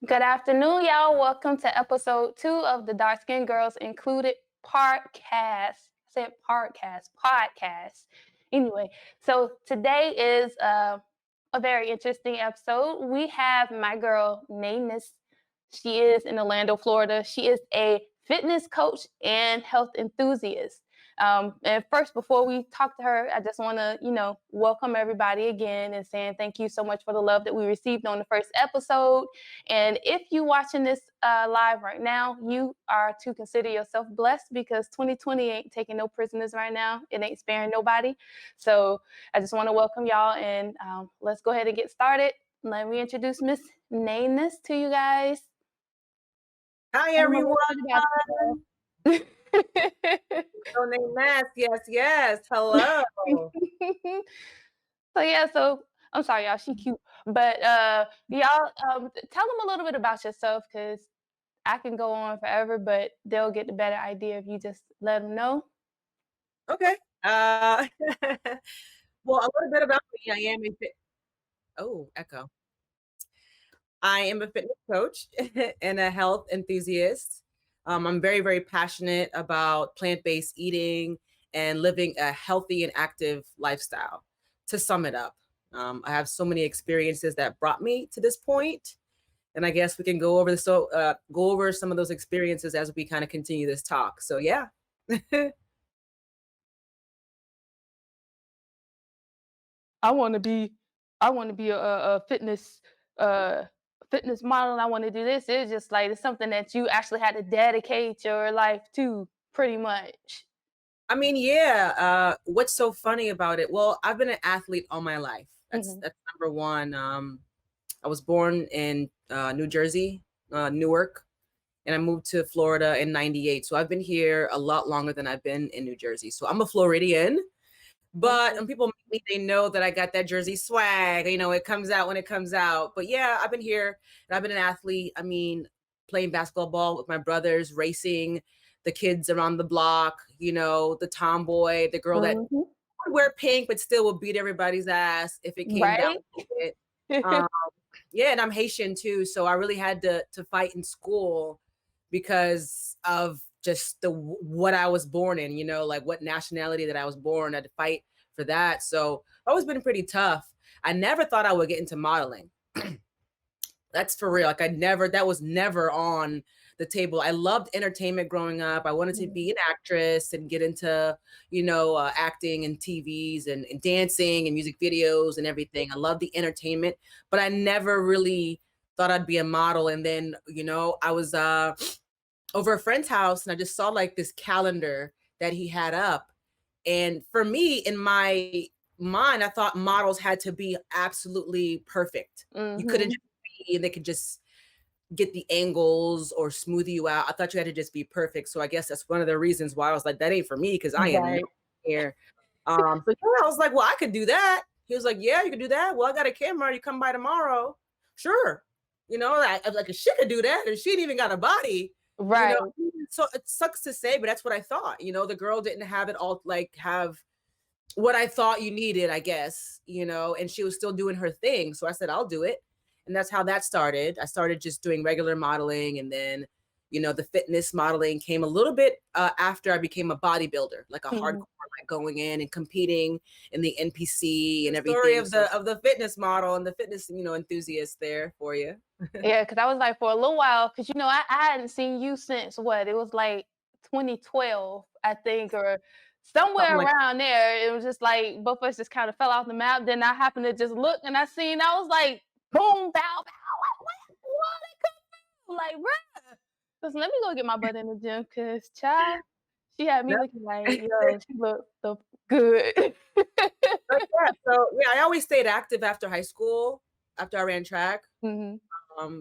Good afternoon, y'all. Welcome to episode 2 of the Dark Skin Girls Included podcast. I said podcast. Anyway, so today is a very interesting episode. We have my girl, Nayness. She is in Orlando, Florida. She is a fitness coach and health enthusiast. And first, before we talk to her, I just want to, welcome everybody again and saying thank you so much for the love that we received on the first episode. And if you're watching this live right now, you are to consider yourself blessed because 2020 ain't taking no prisoners right now. It ain't sparing nobody. So I just want to welcome y'all and let's go ahead and get started. Let me introduce Miss Nayness to you guys. Hi, everyone. So Nayness, yes. Hello. So I'm sorry, y'all. She cute, but y'all tell them a little bit about yourself because I can go on forever, but they'll get the better idea if you just let them know. Okay. Well, a little bit about me. Echo. I am a fitness coach and a health enthusiast. I'm very, very passionate about plant-based eating and living a healthy and active lifestyle. To sum it up, I have so many experiences that brought me to this point, and I guess we can go over some of those experiences as we kind of continue this talk. So yeah. I want to be a fitness model. And I want to do this. It's just like it's something that you actually had to dedicate your life to, pretty much. I mean, yeah. What's so funny about it? Well, I've been an athlete all my life. That's number one. I was born in New Jersey, Newark, and I moved to Florida in '98. So I've been here a lot longer than I've been in New Jersey. So I'm a Floridian. But when people meet me, they know that I got that Jersey swag. It comes out when it comes out. But yeah, I've been here and I've been an athlete. I mean, playing basketball with my brothers, racing the kids around the block, the tomboy, the girl that would wear pink but still would beat everybody's ass if it came down to it. Yeah, and I'm Haitian too, so I really had to fight in school because of just what I was born in, like what nationality that I was born. I had to fight for that. So I've always been pretty tough. I never thought I would get into modeling. That's for real. Like that was never on the table. I loved entertainment growing up. I wanted to be an actress and get into, acting and TVs and dancing and music videos and everything. I love the entertainment, but I never really thought I'd be a model. And then, I was over a friend's house and I just saw like this calendar that he had up. And for me, in my mind, I thought models had to be absolutely perfect. You couldn't just be, and they could just get the angles or smooth you out. I thought you had to just be perfect. So I guess that's one of the reasons why I was like, that ain't for me, because I am not here. So yeah, I was like, well, I could do that. He was like, yeah, you can do that. Well, I got a camera. You come by tomorrow. Sure. Like she could do that, and she ain't even got a body. Right. So it sucks to say, but that's what I thought. The girl didn't have it all, like have what I thought you needed, I guess, and she was still doing her thing. So I said, I'll do it. And that's how that started. I started just doing regular modeling, and then, the fitness modeling came a little bit after I became a bodybuilder, like a hardcore, like going in and competing in the NPC and everything. Story of the fitness model and the fitness, enthusiast there for you. Yeah, because I was like for a little while, because I hadn't seen you since what? It was like 2012, I think, or somewhere around there. It was just like both of us just kind of fell off the map. Then I happened to just look and I was like, boom, bow, bow, what it come from? Like, bruh. Listen, let me go get my butt in the gym, because child, she had me looking like, yo, she looked so good. I always stayed active after high school, after I ran track.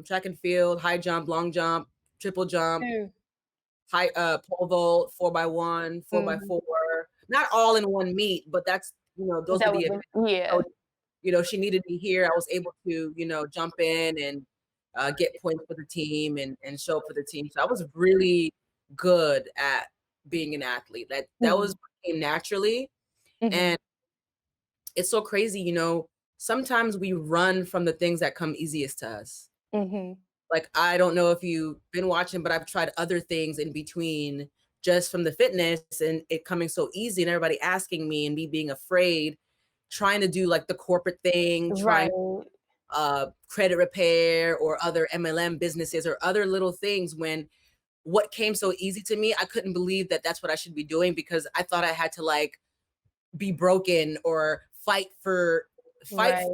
Track and field, high jump, long jump, triple jump, high pole vault, 4x1, 4x4. Not all in one meet, but that's those are the events. She needed me here. I was able to jump in and get points for the team and show up for the team. So I was really good at being an athlete. That was what came naturally, and it's so crazy. Sometimes we run from the things that come easiest to us. Like, I don't know if you've been watching, but I've tried other things in between just from the fitness and it coming so easy and everybody asking me and me being afraid, trying to do like the corporate thing, trying Right. credit repair or other MLM businesses or other little things when what came so easy to me, I couldn't believe that that's what I should be doing because I thought I had to like be broken or fight for Right.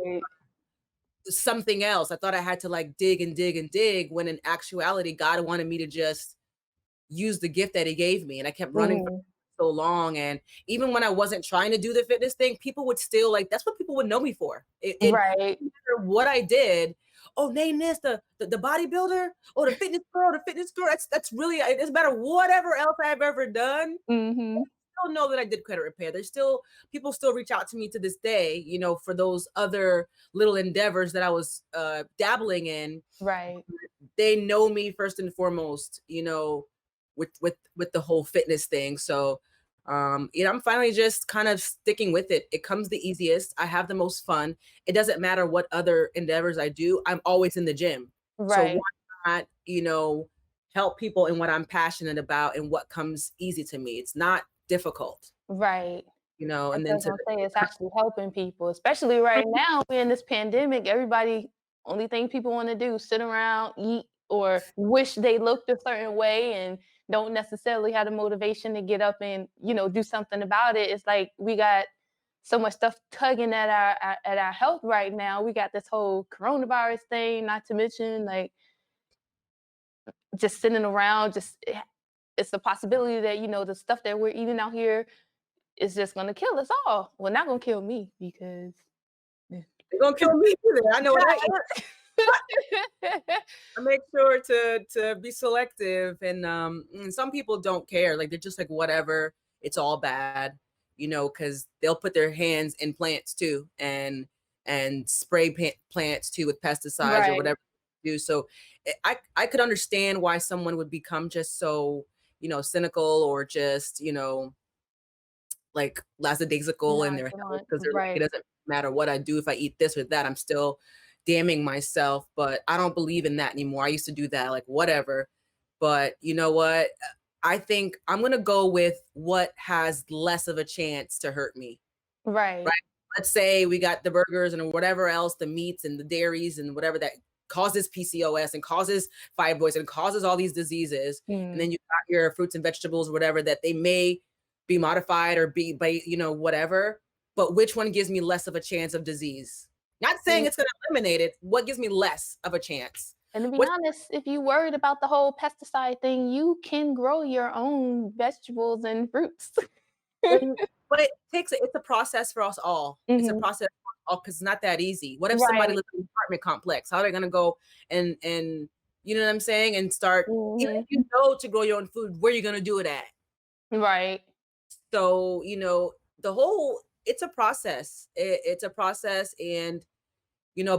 something else. I thought I had to like dig and dig and dig when in actuality God wanted me to just use the gift that he gave me and I kept running for Mhm. so long and even when I wasn't trying to do the fitness thing, people would still like that's what people would know me for. It Right. no matter what I did. Oh, Nayness, the bodybuilder, oh the fitness girl. That's really it doesn't matter whatever else I've ever done. Mhm. Still know that I did credit repair. There's still people still reach out to me to this day, for those other little endeavors that I was dabbling in. Right. They know me first and foremost, with the whole fitness thing. So I'm finally just kind of sticking with it. It comes the easiest. I have the most fun. It doesn't matter what other endeavors I do. I'm always in the gym. So why Right. not, help people in what I'm passionate about and what comes easy to me. It's not difficult, Right. and That's what then I was to gonna say, it's actually helping people, especially right now, we're in this pandemic, everybody only thing people wanna do, sit around, eat, or wish they looked a certain way and don't necessarily have the motivation to get up and, do something about it. It's like we got so much stuff tugging at our health right now. We got this whole coronavirus thing, not to mention, like, just sitting around, it's a possibility that, the stuff that we're eating out here is just gonna kill us all. Well, not gonna kill me because yeah. they're gonna kill me either. I know what I eat. I make sure to be selective and some people don't care. Like they're just like whatever, it's all bad, because they'll put their hands in plants too and spray plants too with pesticides or Right. whatever they do. So I could understand why someone would become just so, cynical or just, like lackadaisical in their health Nonchalant. because they're like, it Right. doesn't matter what I do if I eat this or that, I'm still damning myself. But I don't believe in that anymore. I used to do that, like whatever. But you know what? I think I'm gonna go with what has less of a chance to hurt me. Right? Right. Let's say we got the burgers and whatever else, the meats and the dairies and whatever that causes PCOS and causes fibroids and causes all these diseases. And Mm. then you got your fruits and vegetables, whatever, that they may be modified or be by, whatever. But which one gives me less of a chance of disease? Not saying And it's going to eliminate it. What gives me less of a chance? and to be Which honest, if you worried about the whole pesticide thing, you can grow your own vegetables and fruits. and but it's a process for us all. It's a Mhm. process for us all because it's not that easy. What if somebody Right. lives in an apartment complex? How are they gonna go and you know what I'm saying? And start even if Mhm. you know to grow your own food, where you gonna do it at? Right. So, the whole it's a process. It's a process and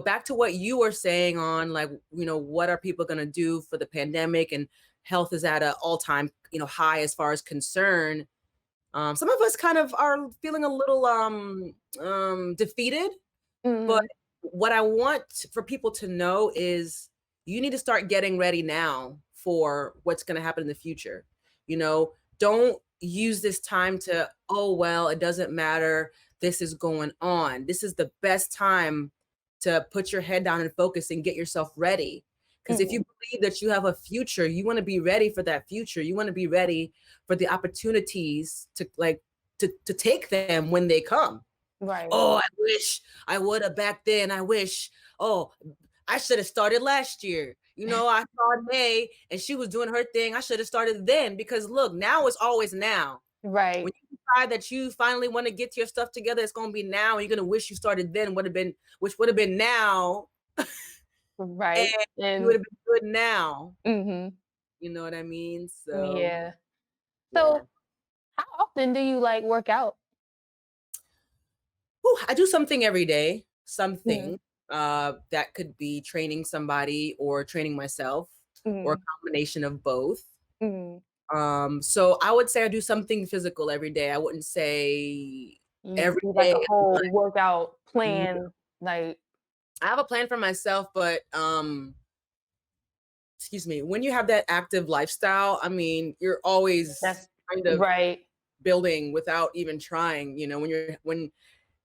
back to what you were saying on like, what are people gonna do for the pandemic and health is at an all-time, high as far as concern. Some of us kind of are feeling a little defeated, but Mhm. what I want for people to know is you need to start getting ready now for what's going to happen in the future. Don't use this time to, oh, well, it doesn't matter. This is going on. This is the best time to put your head down and focus and get yourself ready. Because if you Mhm. believe that you have a future, you want to be ready for that future. You want to be ready for the opportunities to like to take them when they come. Right. Oh, I wish I would have back then. I wish, oh, I should have started last year. I saw May and she was doing her thing. I should have started then because look, now is always now. When Right. you decide that you finally want to get your stuff together, it's gonna be now. You're gonna wish you started then, which would have been now, and Right. you would And have been good now. mhm. You know what I mean? So Yeah. yeah. So, how often do you, like, work out? Whew, I do something every day, Mhm. something that could be training somebody or training myself or a Mhm. combination of both. Mhm. So I would say I do something physical every day. I wouldn't say You every do, like, day. a whole workout No. plan, like I have a plan for myself, but excuse me, when you have that active lifestyle, I mean, you're always That's kind of right. building without even trying,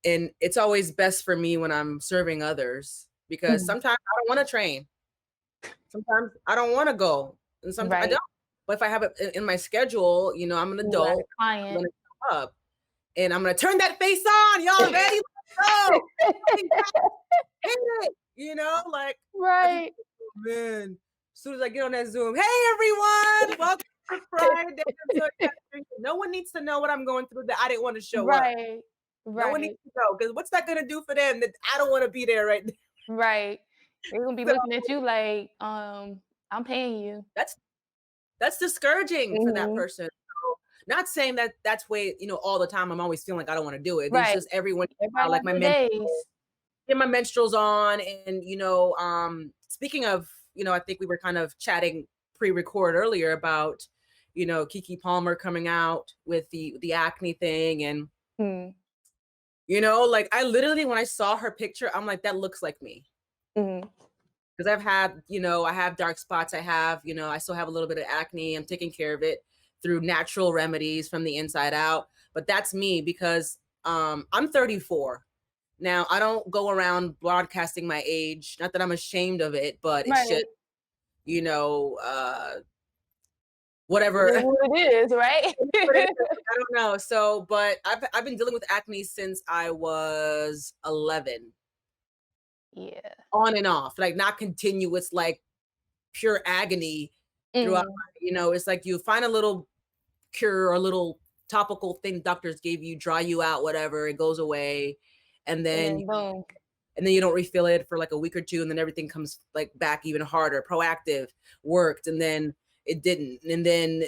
and it's always best for me when I'm serving others because Mhm. sometimes I don't want to train. Sometimes I don't want to go, and sometimes I Right. don't. But if I have it in my schedule, I'm an You got a adult. I'm client. gonna show up, and I'm gonna turn that face on. Y'all ready? Let's go! Fucking hit it. Like I just Right. oh, man. As soon as I get on that Zoom, hey everyone, welcome to Friday. I'm so excited. No one needs to know what I'm going through that I didn't want to show up. Right. No one needs Right. to know because what's that gonna do for them that I don't want to be there right now? Right. They're gonna be So looking at you like, I'm paying you. that's that's discouraging for that Mhm. person. So, not saying that that's way, all the time. I'm always feeling like I don't want to do it. It's Right. just everyone, Everybody like have their days. get my menstruals on, and speaking of, I think we were kind of chatting pre-record earlier about, Kiki Palmer coming out with the acne thing, and Mm. like I literally when I saw her picture, I'm like, that looks like me. Mhm. Because I've had, I have dark spots. I have, I still have a little bit of acne. I'm taking care of it through natural remedies from the inside out. But that's me because I'm 34. Now, I don't go around broadcasting my age. Not that I'm ashamed of it, but it's just, Right. you know, uh, It is whatever. what it is, right? What it is, I don't know. So, but I've been dealing with acne since I was 11, Yeah. on and off, like not continuous, like pure agony throughout. Mhm. It's like you find a little cure or a little topical thing doctors gave you, dry you out, whatever, it goes away, and And then then boom. you don't refill it for like a week or two, and then everything comes like back even harder. Proactive worked, and then it didn't, and then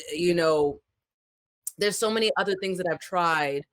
there's so many other things that I've tried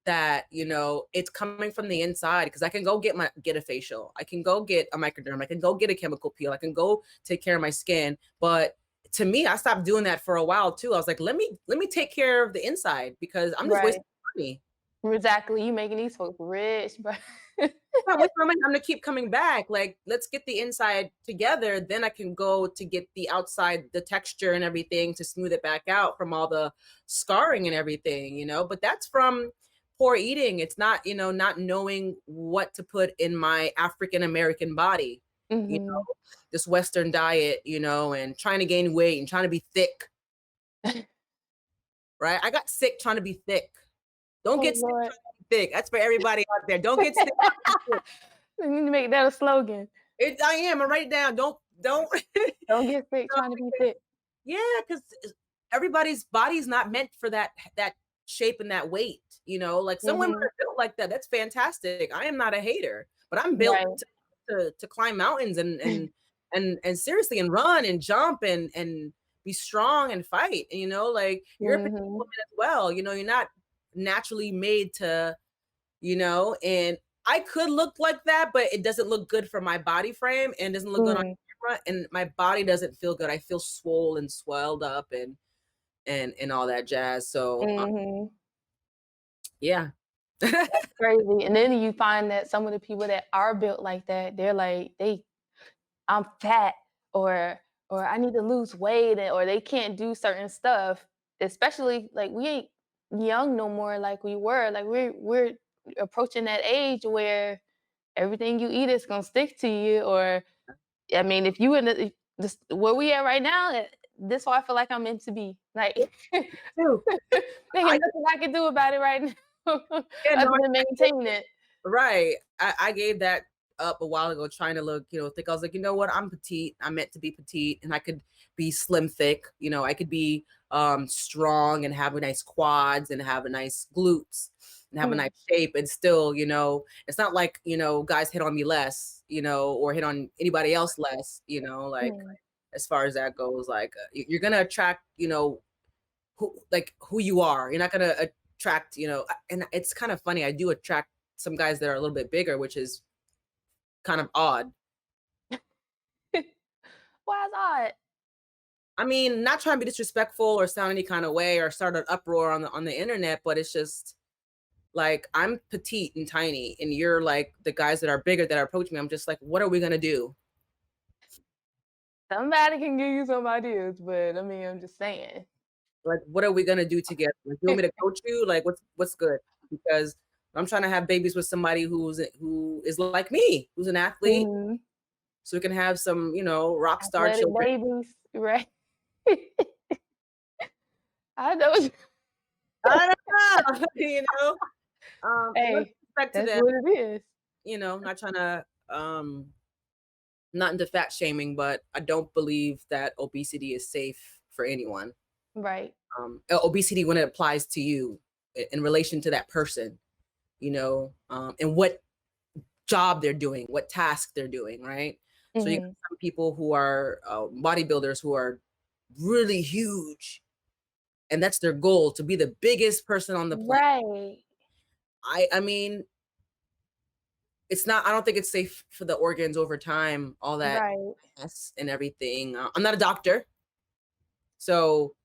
that it's coming from the inside, because I can go get a facial, I can go get a microderm, I can go get a chemical peel, I can go take care of my skin. But to me, I stopped doing that for a while too. I was like, let me take care of the inside, because I'm just Right. wasting money. Exactly. You making these folks rich, but I'm wasting my money. I'm gonna keep coming back. Like, let's get the inside together, then I can go to get the outside, the texture and everything, to smooth it back out from all the scarring and everything. But that's from poor eating. It's not, not knowing what to put in my African American body, you Mhm. know, this Western diet, and trying to gain weight and trying to be thick, right? I got sick trying to be thick. Don't Oh get sick Lord. trying to be thick. That's for everybody out there. Don't get sick trying to be thick. We need to make that a slogan. I am. I write it down. Don't. Don't get sick trying to be thick. Yeah, because everybody's body's not meant for that shape and that weight. Like some women Mhm. are built like that. That's fantastic. I am not a hater, but I'm built Right. to climb mountains and seriously, and run and jump and be strong and fight. Like you're a petite Mhm. woman as well. You're not naturally made to, and I could look like that, but it doesn't look good for my body frame and doesn't look good on Mm. camera, and my body doesn't feel good. I feel swole and swelled up and all that jazz. So Mhm. yeah. Crazy. And then you find that some of the people that are built like that, they're like, I'm fat, or I need to lose weight, or they can't do certain stuff. Especially like we ain't young no more like we were. Like we're approaching that age where everything you eat is gonna stick to you. Or I mean, if you in the this where we at right now, this why I feel like I'm meant to be. Like there Too. I ain't nothing I can do about it right now Yeah, no, other than maintain it. right. I gave that up a while ago, trying to look, thick. I was like, you know what? I'm petite. I'm meant to be petite, and I could be slim thick. I could be strong and have a nice quads and have a nice glutes and have a Mm, nice shape, and still, it's not like, guys hit on me less, or hit on anybody else less, like mm. as far as that goes, like you're gonna attract, who you are. You're not gonna attract, and it's kind of funny. I do attract some guys that are a little bit bigger, which is kind of odd. Why is odd? I mean, not trying to be disrespectful or sound any kind of way or start an uproar on the internet, but it's just like I'm petite and tiny, and you're like the guys that are bigger that are approaching me. I'm just like, what are we gonna do? Somebody can give you some ideas, but I mean, I'm just saying. Like, what are we gonna do together? Like, you want me to coach you? Like, what's good? Because I'm trying to have babies with somebody who is like me, who's an athlete, Mhm. so we can have some, rock star Athletic children. babies, right? I know. I don't know, no Hey, disrespect to that's them, what it is. not trying to not into fat shaming, but I don't believe that obesity is safe for anyone. Right. Obesity when it applies to you in relation to that person, and what job they're doing, what task they're doing, right? So you got Mhm. some people who are bodybuilders who are really huge, and that's their goal to be the biggest person on the planet. Right. I mean, it's not. I don't think it's safe for the organs over time. All that Right. mess and everything. I'm not a doctor, so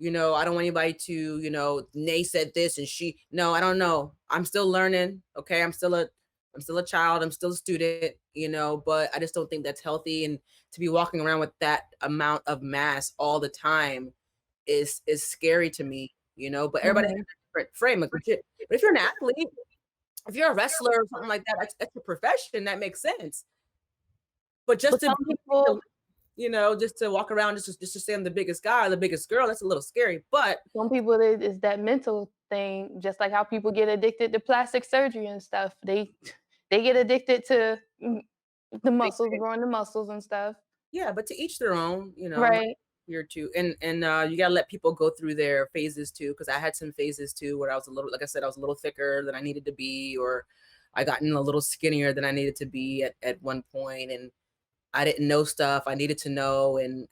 I don't want anybody to, Nay said this and she. No, I don't know. I'm still learning. Okay, I'm still a child. I'm still a student. But I just don't think that's healthy. And to be walking around with that amount of mass all the time is scary to me. But everybody has Mhm. a different frame. Like, legit. But if you're an athlete, if you're a wrestler or something like that, that's your profession. That makes sense. But just But to some people just to walk around just to say I'm the biggest guy, the biggest girl, that's a little scary. But some people it is that mental thing, just like how people get addicted to plastic surgery and stuff. They get addicted to the they, muscles, growing the muscles and stuff. yeah, but to each their own. I'm not Right. here to, and you gotta let people go through their phases too, because I had some phases too where I was a little, like I said, I was a little thicker than I needed to be, or I gotten a little skinnier than I needed to be at one point, and I didn't know stuff I needed to know, and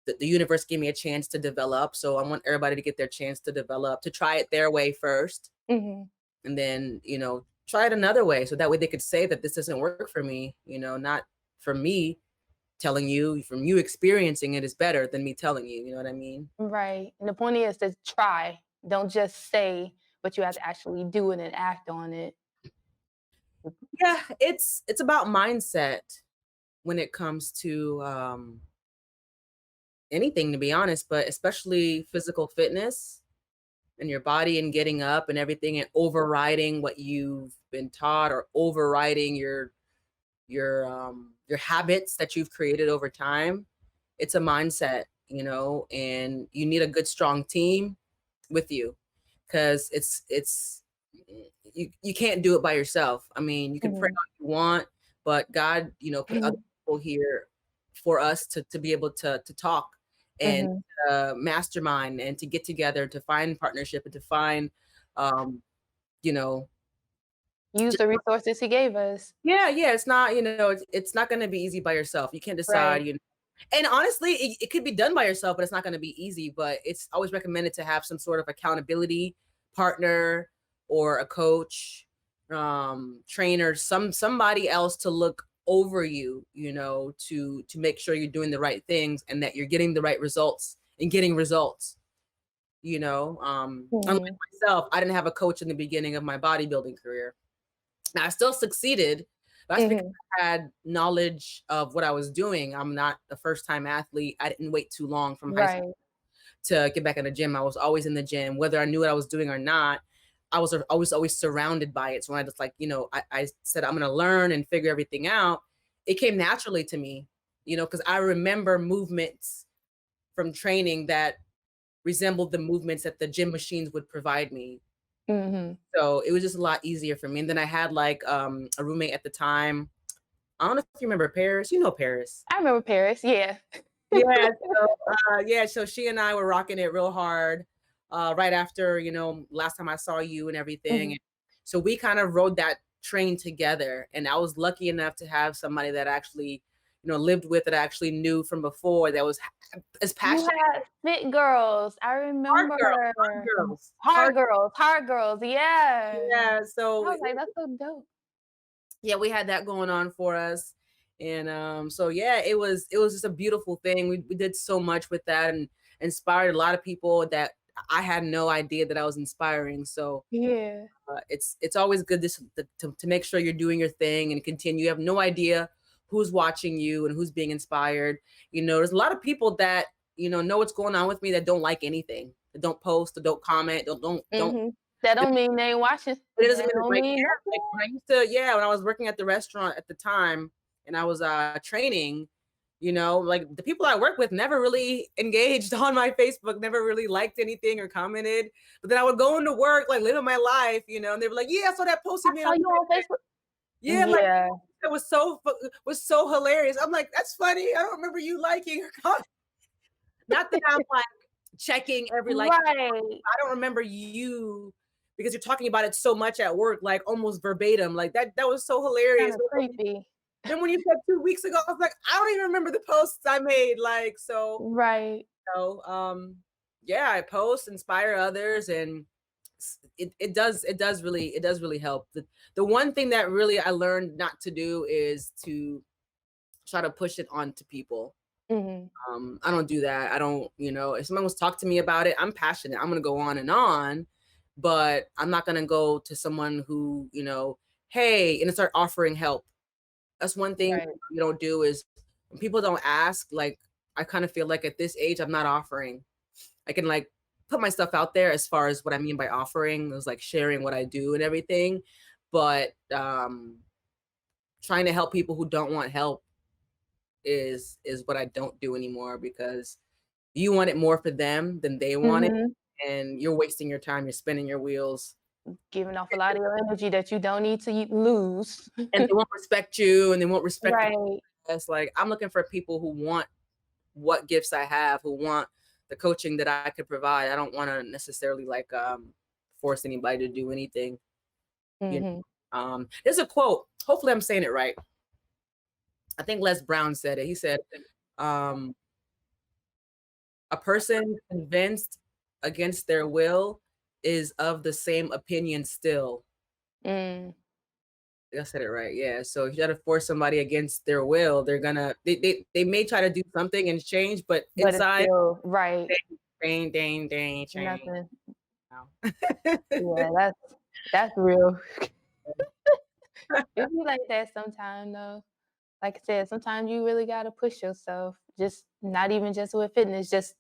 the universe gave me a chance to develop. So I want everybody to get their chance to develop, to try it their way first, Mhm. and then try it another way, so that way they could say that this doesn't work for me, not for me telling you, from you experiencing it is better than me telling you, you know what I mean? Right. And the point is to try. Don't just say, but you have to actually do it and act on it. Yeah, it's about mindset when it comes to anything, to be honest, but especially physical fitness and your body and getting up and everything, and overriding what you've been taught, or overriding your habits that you've created over time. It's a mindset, and you need a good strong team with you, because you can't do it by yourself. I mean, you can pray Mhm. all you want, but God, put other Mhm. people here for us to be able to talk and Mhm. mastermind, and to get together, to find partnership, and to find um you know Use the resources he gave us. yeah, yeah, it's not, it's not gonna be easy by yourself. You can't Right. decide, and honestly, it could be done by yourself, but it's not gonna be easy. But it's always recommended to have some sort of accountability partner, or a coach, trainer, somebody else to look over you, to make sure you're doing the right things and that you're getting the right results and getting results. Unlike Mhm. myself, I didn't have a coach in the beginning of my bodybuilding career. Now, I still succeeded, but that's because Mhm. I had knowledge of what I was doing. I'm not a first time athlete. I didn't wait too long from high school Right. to get back in the gym. I was always in the gym, whether I knew what I was doing or not. I was always surrounded by it. So when I just I said I'm gonna learn and figure everything out, it came naturally to me, because I remember movements from training that resembled the movements that the gym machines would provide me. Mhm. So it was just a lot easier for me. And then I had like a roommate at the time. I don't know if you remember Paris. You know Paris. I remember Paris, yeah. Yeah. So she and I were rocking it real hard right after, last time I saw you and everything. Mhm. And so we kind of rode that train together. And I was lucky enough to have somebody that actually, lived with, that I actually knew from before, that was as You passionate. had Fit Girls, I Hard remember. girls, hard girls, Hard Girls, Hard Girls, yeah. yeah. I So was like, "That's so dope." yeah, we had that going on for us. And so yeah, it was just a beautiful thing. We did so much with that, and inspired a lot of people that I had no idea that I was inspiring. So Yeah. it's always good to make sure you're doing your thing and continue. You have no idea who's watching you and who's being inspired. There's a lot of people that know what's going on with me that don't like anything, that don't post, that don't comment, don't. That don't mean they ain't watching. It doesn't That mean don't right mean there. Like nothing. when I used to, when I was working at the restaurant at the time and I was training, like the people I work with never really engaged on my Facebook, never really liked anything or commented. But then I would go into work, like living my life, and they were like, "Yeah, I saw that post you I made saw on you on Facebook. yeah, like Yeah, it was so hilarious." I'm like, "That's funny. I don't remember you liking or commenting." Not that I'm like checking every like. right. I don't remember you because you're talking about it so much at work, like almost verbatim. Like that was so hilarious. Kinda creepy. Then when you said 2 weeks ago, I was like, I don't even remember the posts I made. Like, so, Right. know, yeah, I post, inspire others, and it does really help. The one thing that really I learned not to do is to try to push it onto people. Mhm. I don't do that. I don't, if someone wants to talk to me about it, I'm passionate. I'm gonna go on, but I'm not gonna go to someone who, hey, and start offering help. That's one thing Right. you don't do is when people don't ask, like I kind of feel like at this age I'm not offering. I can like put my stuff out there as far as what I mean by offering is like sharing what I do and everything. But trying to help people who don't want help is what I don't do anymore because you want it more for them than they want it. Mhm. And you're wasting your time, you're spinning your wheels. Giving off a lot of your energy that you don't need to lose. And they won't respect you and they won't respect the Right. process. Like I'm looking for people who want what gifts I have, who want the coaching that I could provide. I don't want to necessarily like force anybody to do anything. You Mhm. There's a quote. Hopefully I'm saying it right. I think Les Brown said it. He said, um, a person convinced against their will is of the same opinion still. Mm. I said it right. Yeah. So if you try to force somebody against their will, they're gonna they may try to do something and change, but But it's inside, still right. change. Nothing. Wow. Yeah, that's real. It be like that sometimes though. Like I said, sometimes you really gotta push yourself. Just not even just with fitness, just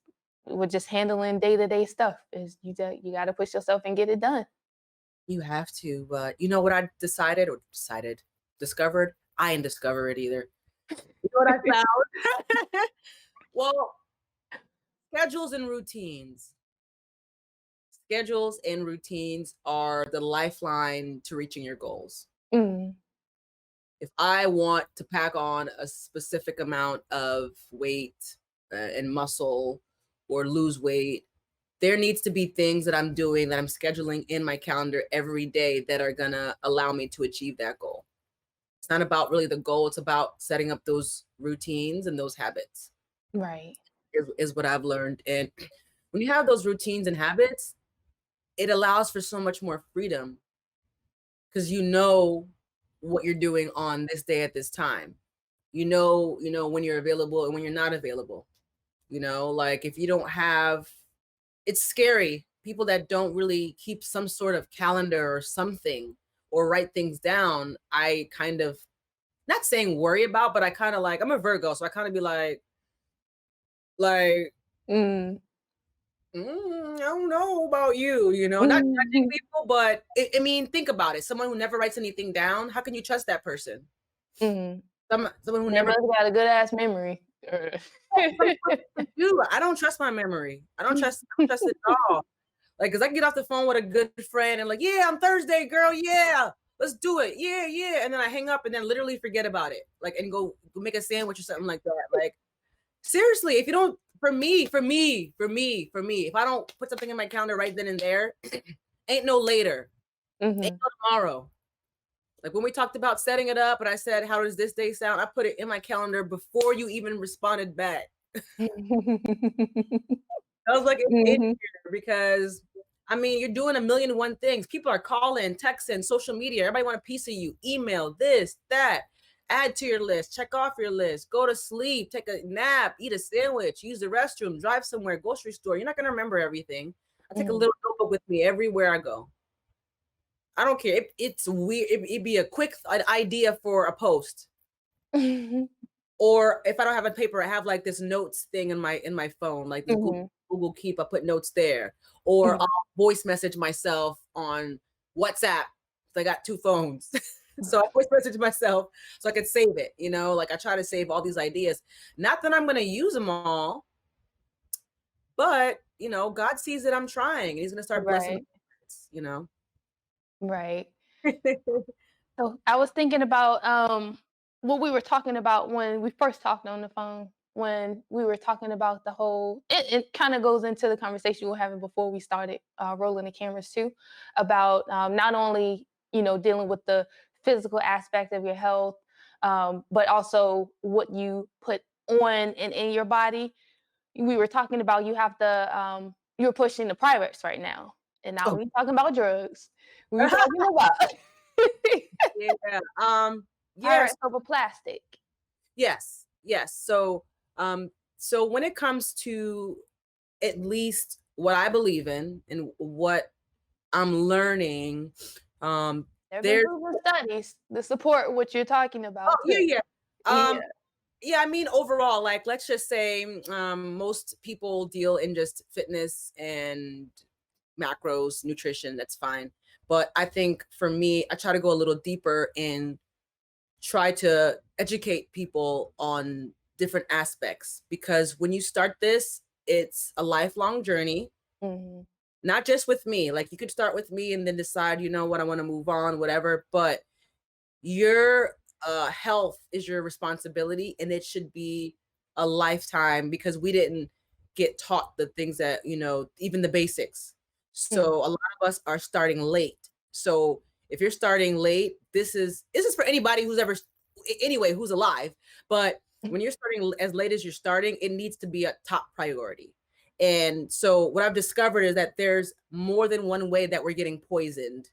with just handling day-to-day stuff. Is you gotta push yourself and get it done. You have to, but you know what I discovered? I didn't discover it either. You know what I found? Well, schedules and routines. Schedules and routines are the lifeline to reaching your goals. Mm, If I want to pack on a specific amount of weight and muscle or lose weight, there needs to be things that I'm doing that I'm scheduling in my calendar every day that are going to allow me to achieve that goal. It's not about really the goal, it's about setting up those routines and those habits right. is what I've learned. And when you have those routines and habits, it allows for so much more freedom because you know what you're doing on this day at this time. You know when you're available and when you're not available. Like if you don't have, it's scary. People that don't really keep some sort of calendar or something or write things down, I kind of not saying worry about, but I kind of like I'm a Virgo, so I kind of be like Mm. I don't know about you, not judging Mhm. people, but I mean, think about it. Someone who never writes anything down, how can you trust that person? Mhm. Someone who They never must got a good ass memory. some people do. I don't trust my memory. I don't trust it at all. Like, cause I can get off the phone with a good friend and like, yeah, on Thursday, girl, yeah, let's do it, yeah, and then I hang up and then literally forget about it, like, and go make a sandwich or something like that. Like, seriously, if you don't, for me, if I don't put something in my calendar right then and there, ain't no later, ain't Mhm. no tomorrow. Like when we talked about setting it up, and I said, "How does this day sound?" I put it in my calendar before you even responded back. I was like, it's in Mhm. here because I mean, you're doing a million and one things. People are calling, texting, social media. Everybody want a piece of you. Email, this, that. Add to your list. Check off your list. Go to sleep. Take a nap. Eat a sandwich. Use the restroom. Drive somewhere. Grocery store. You're not gonna remember everything. I take a Mhm. little notebook with me everywhere I go. I don't care. It's weird. It'd be a quick idea for a post. Or if I don't have a paper, I have like this notes thing in my phone, like this Mhm. Google Keep. I put notes there, or Mhm. I'll voice message myself on WhatsApp. I got two phones, so I voice message myself so I can save it. Like I try to save all these ideas. Not that I'm going to use them all, but God sees that I'm trying, and He's going to start blessing. Right, You know. right. So I was thinking about what we were talking about when we first talked on the phone. When we were talking about the whole, it kind of goes into the conversation we were having before we started rolling the cameras too, about not only dealing with the physical aspect of your health, but also what you put on and in your body. We were talking about you have the you're pushing the pirates right now, and now Oh. we talking about drugs. We were talking about Yeah. Yes. pirates over plastic. Yes. So when it comes to at least what I believe in and what I'm learning, There have been there's proven studies to support what you're talking oh about yeah, too. yeah. Yeah. Yeah, I mean overall, like let's just say most people deal in just fitness and macros, nutrition, that's fine. But I think for me, I try to go a little deeper and try to educate people on different aspects, because when you start this, it's a lifelong journey, Mhm. not just with me. Like you could start with me and then decide, what, I want to move on, whatever. But your health is your responsibility, and it should be a lifetime, because we didn't get taught the things that, even the basics. Mm. So a lot of us are starting late. So if you're starting late, this is for anybody who's ever anyway who's alive. But when you're starting as late as you're starting, it needs to be a top priority. And so what I've discovered is that there's more than one way that we're getting poisoned.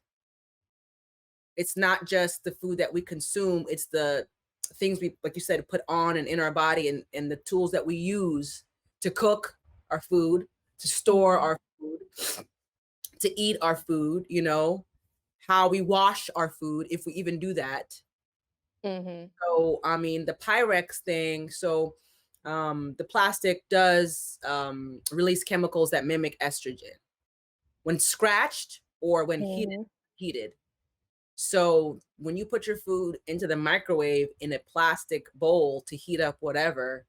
It's not just the food that we consume, it's the things we, like you said, put on and in our body, and the tools that we use to cook our food, to store Mhm. our food, to eat our food, how we wash our food, if we even do that. Mhm. So, I mean, the Pyrex thing, so the plastic does release chemicals that mimic estrogen when scratched or when Mhm. heated. So when you put your food into the microwave in a plastic bowl to heat up whatever,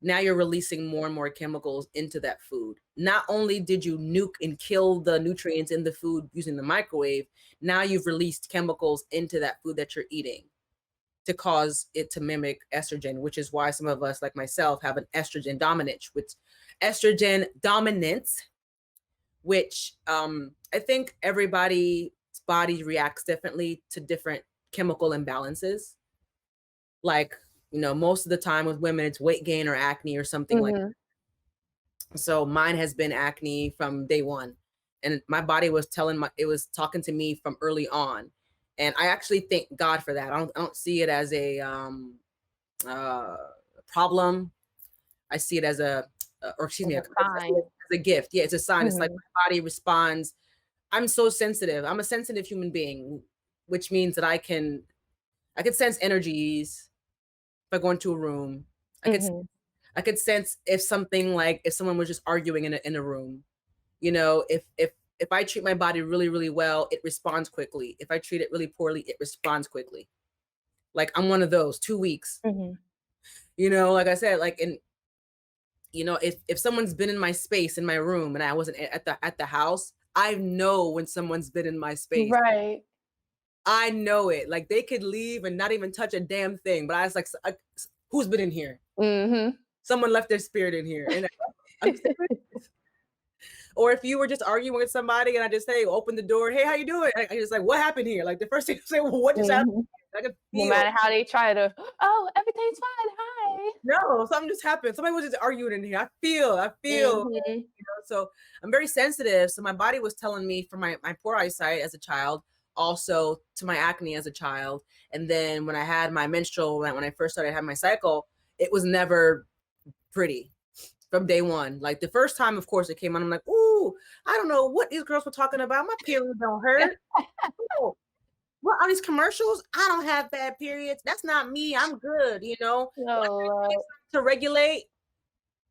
now you're releasing more and more chemicals into that food. Not only did you nuke and kill the nutrients in the food using the microwave, now you've released chemicals into that food that you're eating to cause it to mimic estrogen, which is why some of us, like myself, have an estrogen dominance, which I think everybody's body reacts differently to different chemical imbalances. Like, most of the time with women, it's weight gain or acne or something like Mhm. that. So mine has been acne from day one. And my body was it was talking to me from early on. And I actually thank God for that. I don't see it as a uh, problem. I see it as or excuse As me, a I see sign. it as a gift. Yeah, it's a sign. It's like Mhm. my body responds. I'm so sensitive. I'm a sensitive human being, which means that I could sense energies if I go into a room. I could Mhm. I could sense if someone was just arguing in a room. If I treat my body really, really well, it responds quickly. If I treat it really poorly, it responds quickly. Like I'm one of those 2 weeks. Mhm. Like I said, like if someone's been in my space in my room and I wasn't at the house, I know when someone's been in my space. Right. I know it. Like they could leave and not even touch a damn thing, but I was like, who's been in here? Mhm. Someone left their spirit in here, and I'm serious. Or if you were just arguing with somebody, and I just say, open the door, hey, how you doing? I just like, what happened here? Like the first thing you say, well, what just happened? Mhm. I could No feel. matter how they try to, "Oh, everything's fine, hi." No, something just happened. Somebody was just arguing in here. I feel. Mhm. So I'm very sensitive. So my body was telling me from my poor eyesight as a child, also to my acne as a child. And then when I had my menstrual, when I first started having my cycle, it was never pretty from day one. Like the first time, of course, it came on. I'm like, ooh, I don't know what these girls were talking about. My period don't hurt. Oh, well, these commercials, I don't have bad periods. That's not me. I'm good, you know. Oh, Once I Lord. started to regulate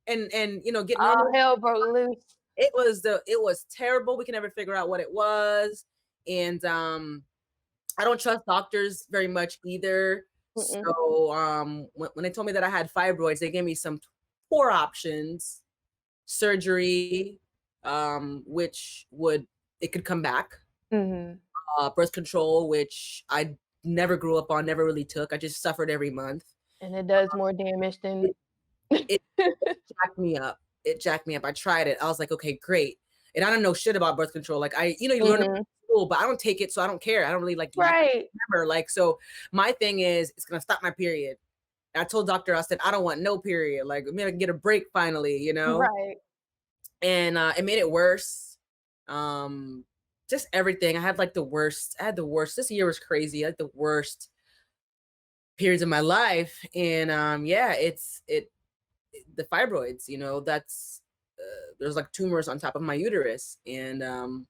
and get All normal, hell broke loose. it was terrible. We can never figure out what it was. And I don't trust doctors very much either. Mm-mm. So when they told me that I had fibroids, they gave me some poor options: surgery, which it could come back, Mm-hmm. birth control, which I never grew up on, never really took. I just suffered every month. And it does more damage than. It, it jacked me up. It jacked me up. I tried it. I was like, okay, great. And I don't know shit about birth control. Like you learn it Mhm. in school, but I don't take it, so I don't care. I don't really like Right. remember. Like, so my thing is, it's gonna stop my period. And I told doctor, I said, I don't want no period. Like, I'm gonna get a break finally, you know. Right. And it made it worse. Just everything. I had like the worst. I had the worst. This year was crazy. I had the worst periods of my life, and yeah, the fibroids. You know, that's there's like tumors on top of my uterus, and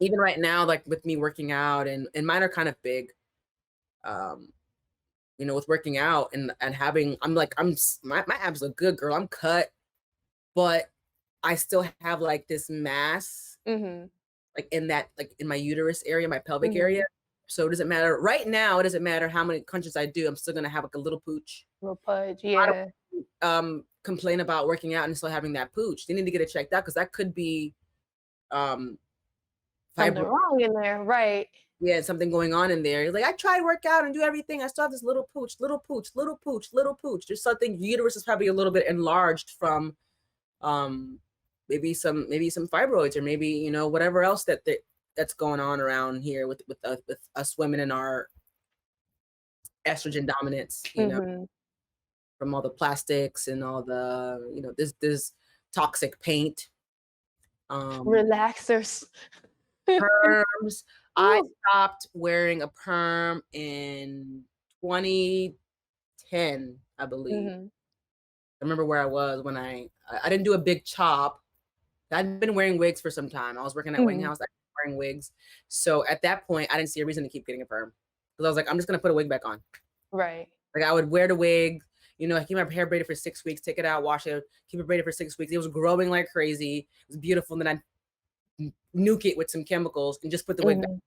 even right now, like with me working out, and mine are kind of big. Um, you know, with working out and having, my abs look good, girl. I'm cut, but I still have like this mass Mhm. like in my uterus area, my pelvic area. Mhm. So it doesn't matter right now. It doesn't matter how many crunches I do. I'm still gonna have like a little pooch. Little pudge, A lot of yeah. complain about working out and still having that pooch. They need to get it checked out because that could be um Something fibro. wrong in there, right. Yeah, something going on in there. Like I tried to work out and do everything. I still have this little pooch, little pooch, little pooch, little pooch. There's something uterus is probably a little bit enlarged from um maybe some fibroids, or maybe whatever else that's going on around here with us women and our estrogen dominance, Mhm. from all the plastics and all the this toxic paint, um Relaxers. perms. I Ooh. stopped wearing a perm in 2010, I believe. Mhm. I remember where I was when I didn't do a big chop. I'd been wearing wigs for some time. I was working at Wing Mhm. House, I was wearing wigs. So at that point, I didn't see a reason to keep getting a perm because I was like, I'm just gonna put a wig back on. Right. Like I would wear the wig, I keep my hair braided for 6 weeks, take it out, wash it, keep it braided for 6 weeks. It was growing like crazy. It was beautiful. And then I nuke it with some chemicals and just put the wig back. Mhm.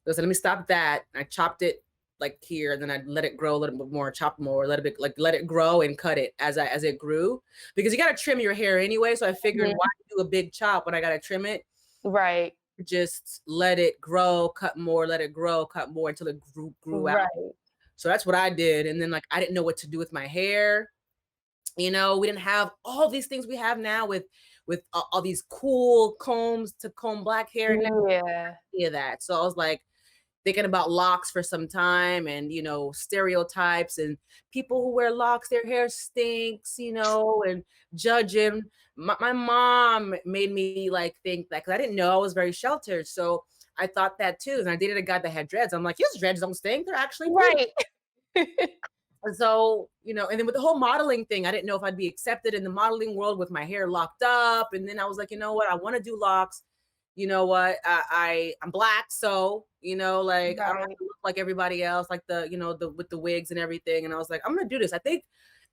So I said, let me stop that. I chopped it like here, then I'd let it grow a little bit more, chop more, let it grow and cut it as it grew. Because you gotta trim your hair anyway. So I figured, Mhm. why do a big chop when I gotta trim it? Right. Just let it grow, cut more, let it grow, cut more until it grew out. Right. So that's what I did. And then like I didn't know what to do with my hair. We didn't have all these things we have now with all these cool combs to comb black hair and Yeah. any of that. So I was like thinking about locks for some time, and stereotypes and people who wear locks, their hair stinks, and judging. My mom made me like think that, because I didn't know, I was very sheltered, so I thought that too. And I dated a guy that had dreads. I'm like, his dreads don't stink, they're actually pretty. Right. And so, and then with the whole modeling thing, I didn't know if I'd be accepted in the modeling world with my hair locked up. And then I was like, you know what, I want to do locks. You know what, I'm black, so like I don't have Right. to look like everybody else, like the with the wigs and everything. And I was like, I'm gonna do this. I think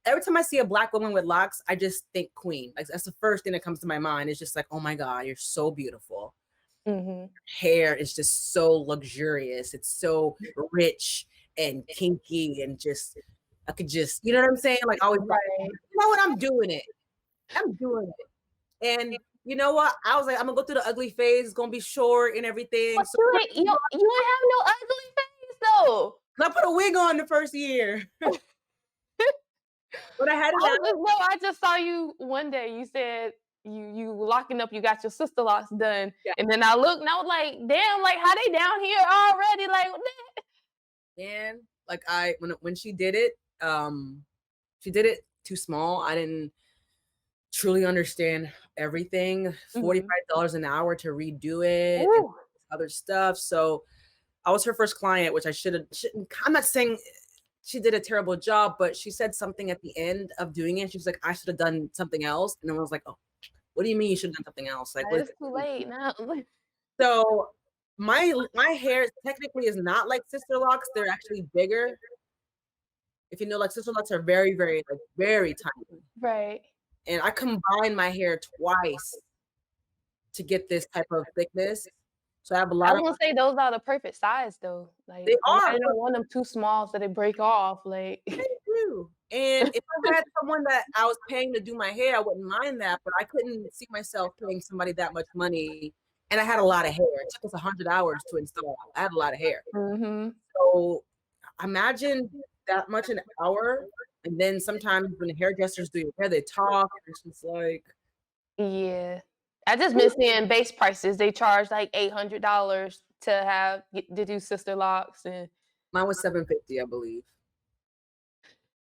every time I see a black woman with locks, I just think queen. Like that's the first thing that comes to my mind. It's just like, oh my god, you're so beautiful. Mhm. Hair is just so luxurious. It's so rich and kinky, and just I could just, you know what I'm saying? Like I always thought, Right. you know what, I'm doing it. I'm doing it. And you know what? I was like, I'm gonna go through the ugly phase. It's gonna be short and everything. But So you ain't have no ugly face though. I put a wig on the first year, but I had it out. I just saw you one day. You said you locking up. You got your sister locks done, Yeah, and then I looked and I was like, damn, like how they down here already? Like, what and like when she did it too small. I didn't truly understand everything. Mhm. $45 an hour to redo it and Ooh. other stuff. So I was her first client, which I shouldn't. I'm not saying she did a terrible job, but she said something at the end of doing it. She was like, I should have done something else. And I was like, oh, what do you mean you should have done something else? Like, what is It's too it? late now. So my hair technically is not like sister locks. They're actually bigger. If you know, like sister locks are very, very, like very tiny. Right. And I combined my hair twice to get this type of thickness. So I have a I lot was of gonna say those are the perfect size though. Like, they I are, don't want them too small so they break off. Like, they do. And if I had someone that I was paying to do my hair, I wouldn't mind that, but I couldn't see myself paying somebody that much money. And I had a lot of hair. It took us 100 hours to install. I had a lot of hair. hmm So imagine that much an hour. And then sometimes when the hairdressers do your hair, they talk. And it's just like, yeah. I just been seeing base prices. They charge like $800 to do sister locks, and mine was 750, I believe.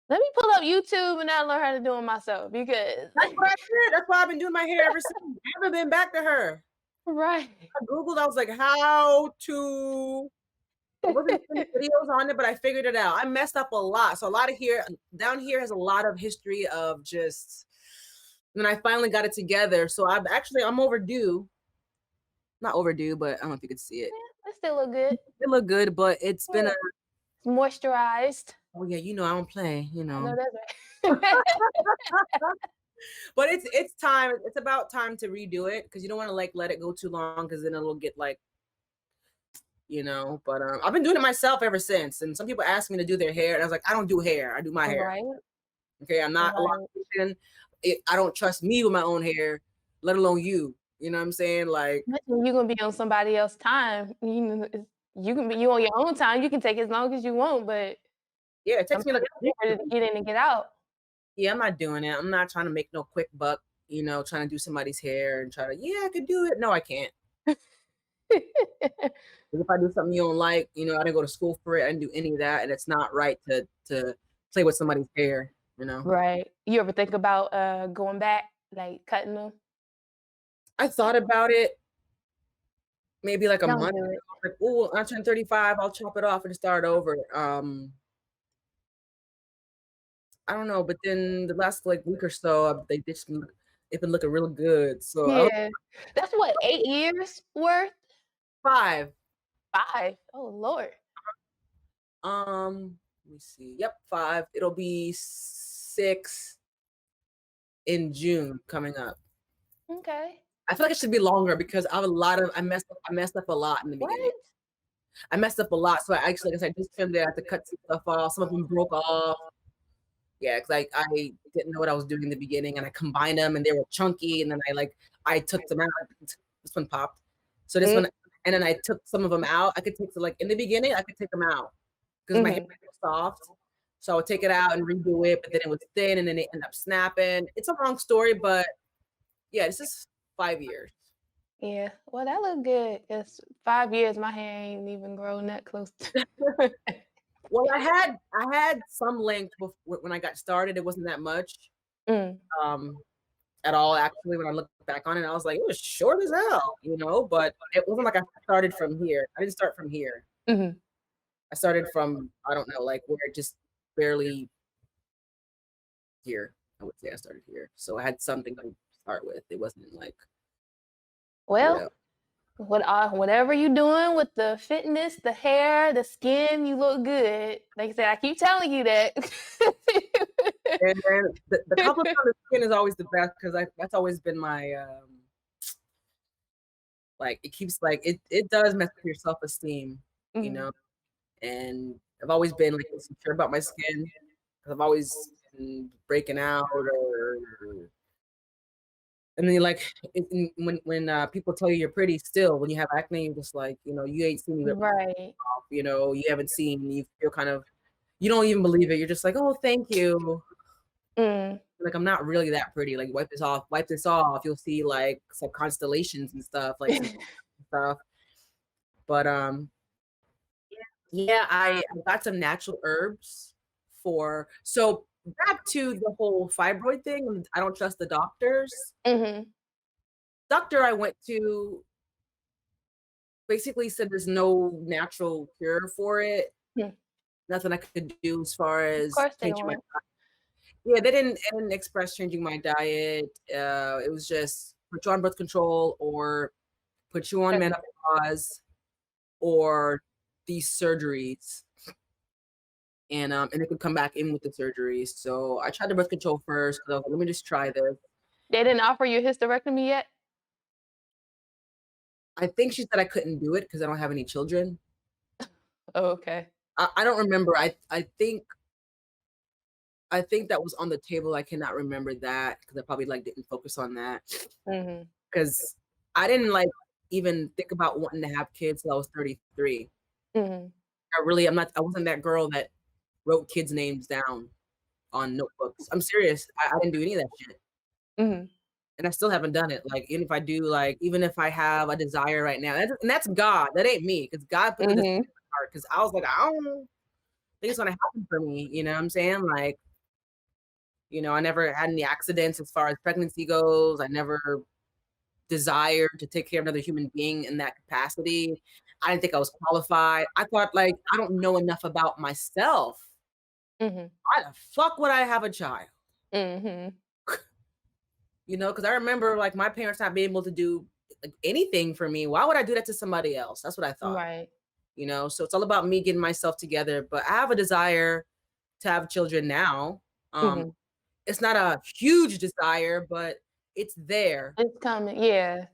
let me pull up YouTube and I learn how to do it myself because That's what I did. That's why I've been doing my hair ever since. I haven't been back to her. right. I Googled, I was like, how to. There wasn't any videos on it, but I figured it out. I messed up a lot. So a lot of here, down here has a lot of history of just, and then I finally got it together. So I'm overdue. Not overdue, but I don't know if you could see it. That still look good. It looked good, but it's been Yeah. a, It's moisturized. oh yeah, I don't play, I know that's right. But it's time. It's about time to redo it because you don't want to like let it go too long because then it'll get like, But I've been doing it myself ever since. And some people ask me to do their hair, and I was like, I don't do hair. I do my hair. Right, Okay, I'm not a right. loctician. I don't trust me with my own hair, let alone you. You know what I'm saying? Like, Imagine you gonna be on somebody else's time, you can be you on your own time, you can take as long as you want, but yeah, it takes me somebody like a else is week. ready to get in and get out. Yeah, I'm not doing it. I'm not trying to make no quick buck. Trying to do somebody's hair and try to. Yeah, I could do it. No, I can't. 'Cause if I do something you don't like, I didn't go to school for it. I didn't do any of that, and it's not right to play with somebody's hair. Right. You ever think about, going back, like, cutting them? I thought about it maybe like a Don't month do ago. it. Like, oh, I turned 35. I'll chop it off and start over. I don't know, but then the last like week or so, they've been looking really good. So I don't Yeah. That's what, 8 years worth? 5. 5. Oh, Lord. Let me see. Yep, 5. It'll be 6 in June coming up. Okay. I feel like it should be longer because I messed up a lot in the beginning. What? I messed up a lot, so I actually, like I said, just trimmed it. I had to cut some stuff off. Some of them broke off. Yeah, because I didn't know what I was doing in the beginning, and I combined them, and they were chunky, and then I took them out. This one popped, so this Mm, one, and then I took some of them out. I could take like in the beginning, I could take them out because my hair mhm. was soft, so I would take it out and redo it, but then it was thin, and then it ended up snapping. It's a long story, but yeah, this is 5 years. Yeah. Well, that look good. It's 5 years, my hair ain't even grown that close to Well, I had some length when I got started. It wasn't that much. Mm, Um, at all. Actually, when I look back on it, I was like, it was short as hell. But it wasn't like I started from here. I didn't start from here. mhm. I started from, I don't know, like where it just barely here. I would say I started here. So I had something to start with. It wasn't like Well, whatever. whatever you doing with the fitness, the hair, the skin, you look good. Like I said, I keep telling you that. And then the compliment on the skin is always the best because that's always been my like it keeps like it does mess with your self-esteem, you Mhm. know. And I've always been like insecure about my skin. I've always been breaking out, and then like when people tell you you're pretty, still when you have acne, you're just like you ain't seen me rip Right. off, you haven't seen, you feel kind of, you don't even believe it. You're just like, oh, thank you. Mm. Like I'm not really that pretty. Like wipe this off. You'll see like some constellations and stuff, like some stuff. But yeah, I got some natural herbs for so back to the whole fibroid thing. I don't trust the doctors. Mhm. Doctor I went to basically said there's no natural cure for it. Hmm. Nothing I could do as far Of as course they changing my, won't. yeah, they didn't express changing my diet. It was just put you on birth control or put you on menopause. or these surgeries. And it could come back in with the surgeries. So I tried the birth control first because I was like, let me just try this. They didn't offer you a hysterectomy yet? I think she said I couldn't do it because I don't have any children. Oh, okay. I don't remember. I think that was on the table. I cannot remember that because I probably like didn't focus on that Mhm. because I didn't like even think about wanting to have kids till I was 33. Mhm. I wasn't that girl that wrote kids' names down on notebooks. I'm serious. I didn't do any of that shit. Mhm. And I still haven't done it. Like, even if I do, like, even if I have a desire right now, that's God. That ain't me, because God put the desire Mhm. in my heart. Because I was like, I don't think it's gonna happen for me. You know what I'm saying? Like, I never had any accidents as far as pregnancy goes. I never desired to take care of another human being in that capacity. I didn't think I was qualified. I thought, like, I don't know enough about myself. Mhm. Why the fuck would I have a child? Mhm. Because I remember, like, my parents not being able to do, like, anything for me. Why would I do that to somebody else? That's what I thought. Right. So it's all about me getting myself together. But I have a desire to have children now. Um, Mhm. it's not a huge desire, but it's there. It's coming. Yeah.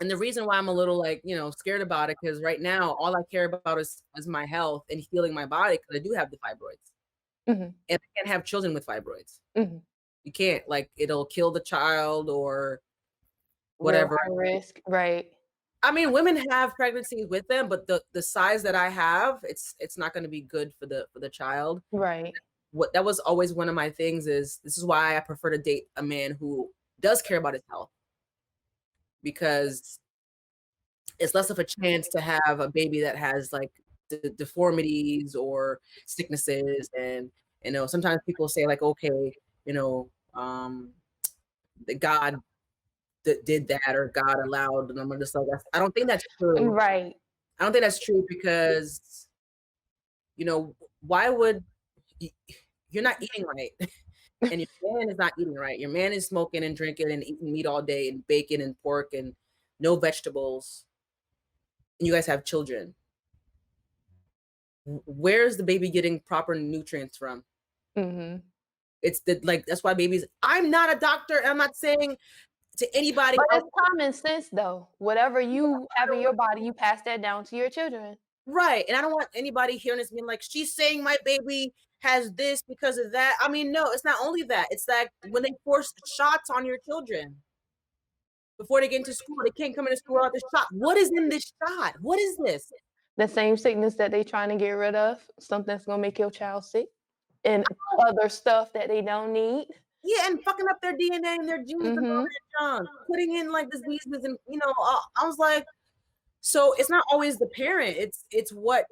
And the reason why I'm a little, like, scared about it, because right now all I care about is my health and healing my body, because I do have the fibroids. Mhm. And I can't have children with fibroids. Mhm. You can't, like, it'll kill the child or Real whatever. high risk. Right. I mean, women have pregnancies with them, but the size that I have, it's not going to be good for the child. Right. What That was always one of my things. This is why I prefer to date a man who does care about his health, because it's less of a chance to have a baby that has, like, deformities or sicknesses. And sometimes people say, like, okay, that God did that, or God allowed, and I'm just like, I don't think that's true. Right. I don't think that's true, because why would y- you're not eating right, and your man is not eating right. Your man is smoking and drinking and eating meat all day and bacon and pork and no vegetables, and you guys have children. Where's the baby getting proper nutrients from? Mhm. That's why babies. I'm not a doctor. I'm not saying to anybody But else. it's common sense though. Whatever you have in your body, you pass that down to your children. Right. And I don't want anybody hearing this being like, she's saying my baby has this because of that. I mean, no, it's not only that. It's like when they force shots on your children before they get into school, they can't come into school without this shot. What is in this shot? What is this? The same sickness that they trying to get rid of, something that's gonna make your child sick, and other stuff that they don't need. Yeah, and fucking up their DNA and their genes and all Mhm. that junk, putting in, like, diseases. And I was like, so it's not always the parent. It's what.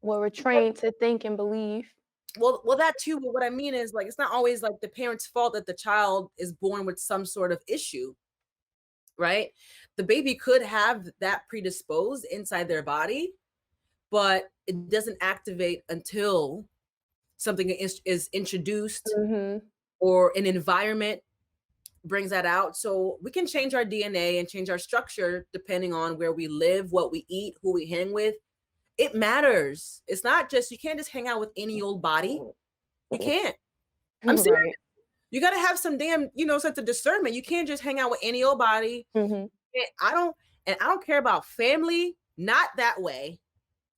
What we're trained to think and believe. Well, that too. But what I mean is, like, it's not always, like, the parent's fault that the child is born with some sort of issue, right? The baby could have that predisposed inside their body, but it doesn't activate until something is introduced, Mhm. or an environment brings that out. So we can change our DNA and change our structure depending on where we live, what we eat, who we hang with. It matters. It's not just, you can't just hang out with any old body. You can't. I'm serious. Right. You got to have some damn, sense of discernment. You can't just hang out with any old body. Mhm. And I don't care about family, not that way.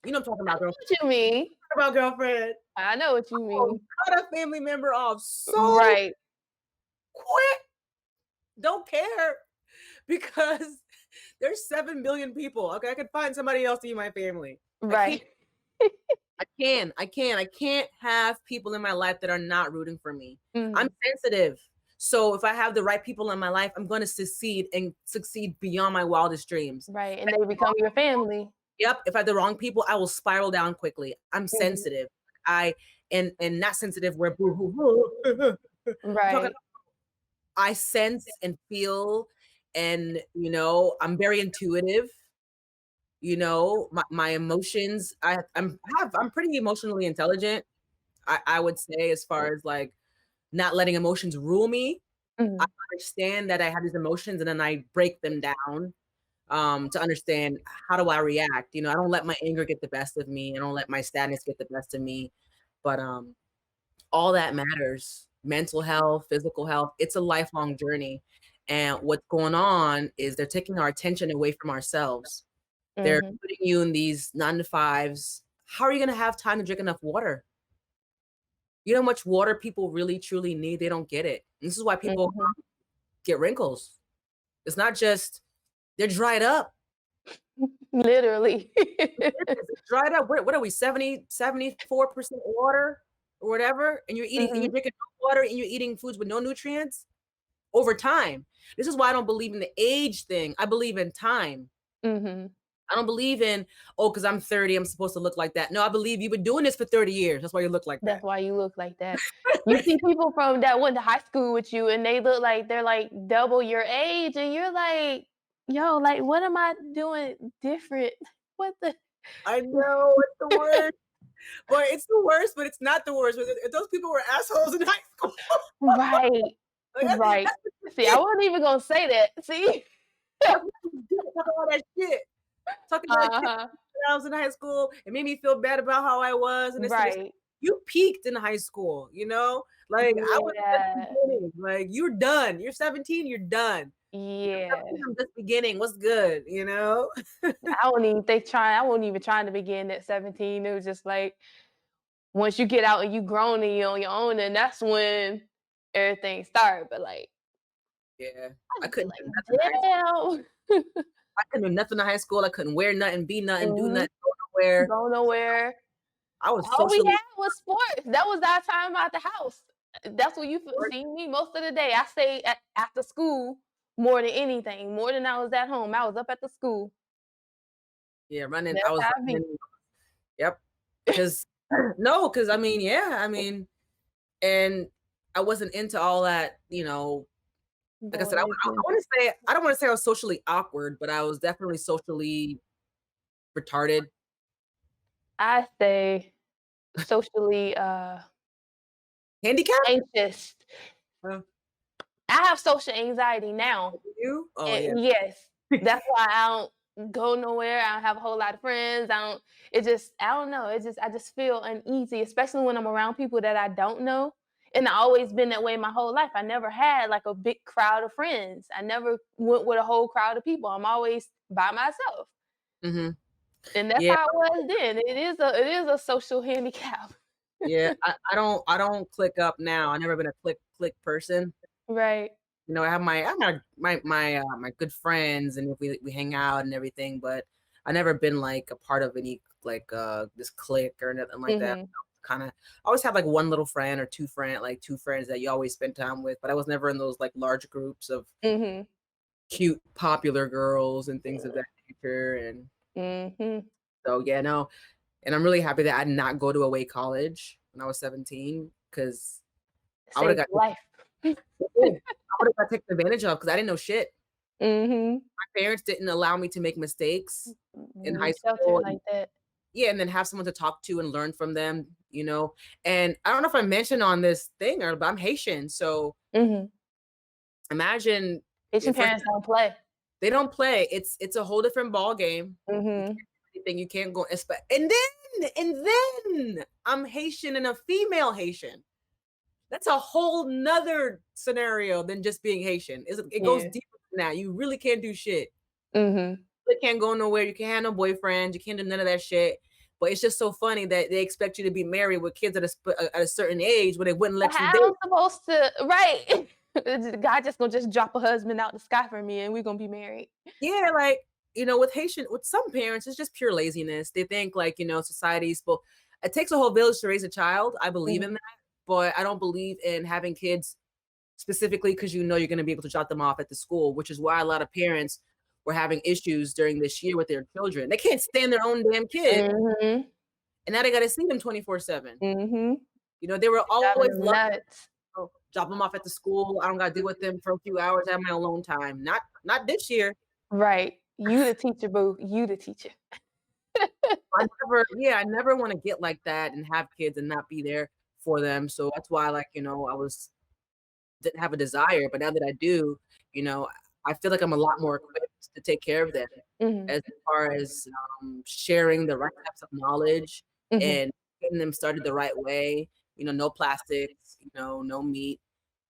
You know what I'm talking I about, know girl. what you mean. About girlfriend. I know what you Oh, mean. cut a family member off so Right. quick. Don't care, because there's 7 billion people. Okay, I could find somebody else to be my family. I can't. Right. I can't have people in my life that are not rooting for me. I'm Mhm. sensitive. So if I have the right people in my life, I'm going to succeed, and succeed beyond my wildest dreams. Right, and they become your family. Yep. If I have the wrong people, I will spiral down quickly. I'm Mhm. sensitive. I and not sensitive where boo hoo hoo. I'm talking. Right. I sense and feel, and I'm very intuitive. My emotions. I'm pretty emotionally intelligent. I would say, as far as, like, not letting emotions rule me. I Mhm. understand that I have these emotions, and then I break them down. to understand how do I react. I don't let my anger get the best of me. I don't let my sadness get the best of me. But all that matters. Mental health, physical health, it's a lifelong journey. And what's going on is they're taking our attention away from ourselves. They're Mhm. putting you in these 9 to 5s. How are you going to have time to drink enough water? You know how much water people really truly need? They don't get it. And this is why people Mhm. get wrinkles. It's not just they're dried up. Literally. It's dried up. What are we, 74% water or whatever? And you're Mhm. drinking no water and you're eating foods with no nutrients over time. This is why I don't believe in the age thing. I believe in time. Mhm. I don't believe in, oh, because I'm 30, I'm supposed to look like that. No, I believe you've been doing this for 30 years. That's why you look like That's that. why you look like that. You see people from that went to high school with you, and they look like they're, like, double your age, and you're like, "Yo, like, what am I doing different? What the" I know it's the worst. But it's the worst, but it's not the worst. If those people were assholes in high school. Right, Like, right. that's what you See, I get. wasn't even gonna say that. See? That's what you get talking all that shit. Talking that shit Uh-huh. when I was in high school. It made me feel bad about how I was and this and this. Right. You peaked in high school. Like I was just Yeah. beginning. Like you're done. You're 17, you're done. You're Yeah. 17, I'm just beginning. What's good? I wasn't even trying to begin at 17. It was just like, once you get out and you grown and you're on your own, and that's when everything started, but, like, Yeah. I I just be couldn't like, do nothing in high school. "Damn." I couldn't do nothing in high school. I couldn't wear nothing, be nothing, do Mhm. nothing, go nowhere. Go nowhere. I was All we socially had was sports. That was our time out the house. That's where you awkward. see me most of the day. I stayed at after school more than anything, more than I was at home. I was up at the school. Yeah, running. That's I was how I be. running. Yep. Cause no, because I mean, yeah, and I wasn't into all that. Like I said, I Boys, want to say I don't want to say I was socially awkward, but I was definitely socially retarded. I say socially, Handicap? anxious. Uh, I have social anxiety now. you? Oh yeah. And yes, that's why I don't go nowhere. I don't have a whole lot of friends. I don't know. I just feel uneasy, especially when I'm around people that I don't know. And I always been that way my whole life. I never had like a big crowd of friends. I never went with a whole crowd of people. I'm always by myself. Hmm. And that's Yeah, how it was then. It is a social handicap. yeah. I don't click up now. I never been a click person. Right. I have my good friends, and if we hang out and everything, but I never been like a part of any like this clique or nothing like that. Mhm. Kind of I always have like one little friend or two friends that you always spend time with, but I was never in those like large groups of Mhm. cute popular girls and things of that nature. And Mhm. so yeah, no. And I'm really happy that I did not go to a way college when I was 17 because I would have Saved got your life. I would have got taken advantage of because I didn't know shit. Mhm. My parents didn't allow me to make mistakes in high Be sheltered school. like that. Yeah, and then have someone to talk to and learn from them. And I don't know if I mentioned on this thing but I'm Haitian. So Mhm. imagine Asian if first parents don't play. they don't play. It's a whole different ball game. You can't Mhm. do anything. You can't go and then I'm Haitian and a female Haitian. That's a whole nother scenario than just being Haitian. It goes Yeah. deeper than that. You really can't do shit. Mhm. You can't go nowhere. You can't have no boyfriend. You can't do none of that shit. But it's just so funny that they expect you to be married with kids at a certain age when they wouldn't let you How date. I'm supposed to right. God just gonna just drop a husband out the sky for me, and we gonna be married. Yeah, like with some parents, it's just pure laziness. They think like society's well, it takes a whole village to raise a child. I believe in Mhm. that, but I don't believe in having kids specifically because you're going to be able to drop them off at the school, which is why a lot of parents were having issues during this year with their children. They can't stand their own damn kid, Mhm. and now they got to see them 24/7. Mhm. They were Driving always them loved. nuts. Drop them off at the school. I don't got to deal with them for a few hours. I have my alone time. Not this year. Right. You the teacher, boo. You the teacher. I never want to get like that and have kids and not be there for them. So that's why, I didn't have a desire, but now that I do, you know, I feel like I'm a lot more equipped. to take care of them, Mhm. as far as sharing the right types of knowledge Mhm. and getting them started the right way. No plastics, no meat.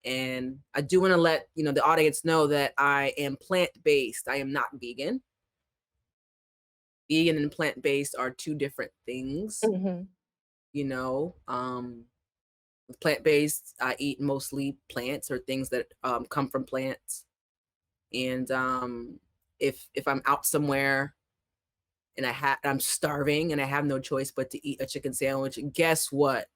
And I do want to let the audience know that I am plant-based. I am not vegan. Vegan and plant-based are two different things. Mhm. You know, with plant-based, I eat mostly plants or things that come from plants. And if I'm out somewhere and I'm starving and I have no choice but to eat a chicken sandwich, guess what?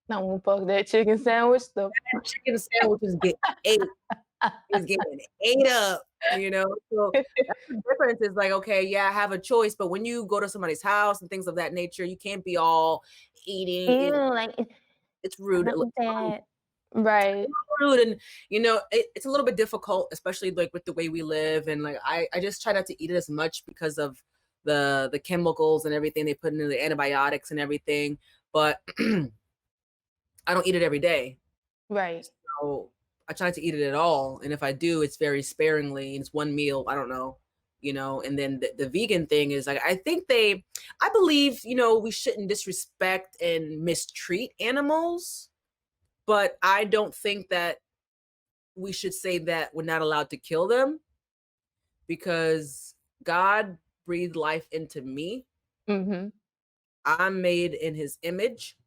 I won't fuck that chicken sandwich stuff. That chicken sandwich is getting ate up. So that's the difference. Is like, okay, yeah, I have a choice, but when you go to somebody's house and things of that nature, you can't be all eating. Ew, And like, it's I rude. don't eat that. Right. Rude, and it's a little bit difficult, especially like with the way we live. And like I just try not to eat it as much because of the chemicals and everything they put into the antibiotics and everything. But I don't eat it every day. Right. So I try not to eat it at all. And if I do, it's very sparingly. And it's one meal. I don't know. And then the vegan thing is like, I believe, we shouldn't disrespect and mistreat animals, but I don't think that we should say that we're not allowed to kill them, because God breathed life into me. Mhm. I'm made in his image,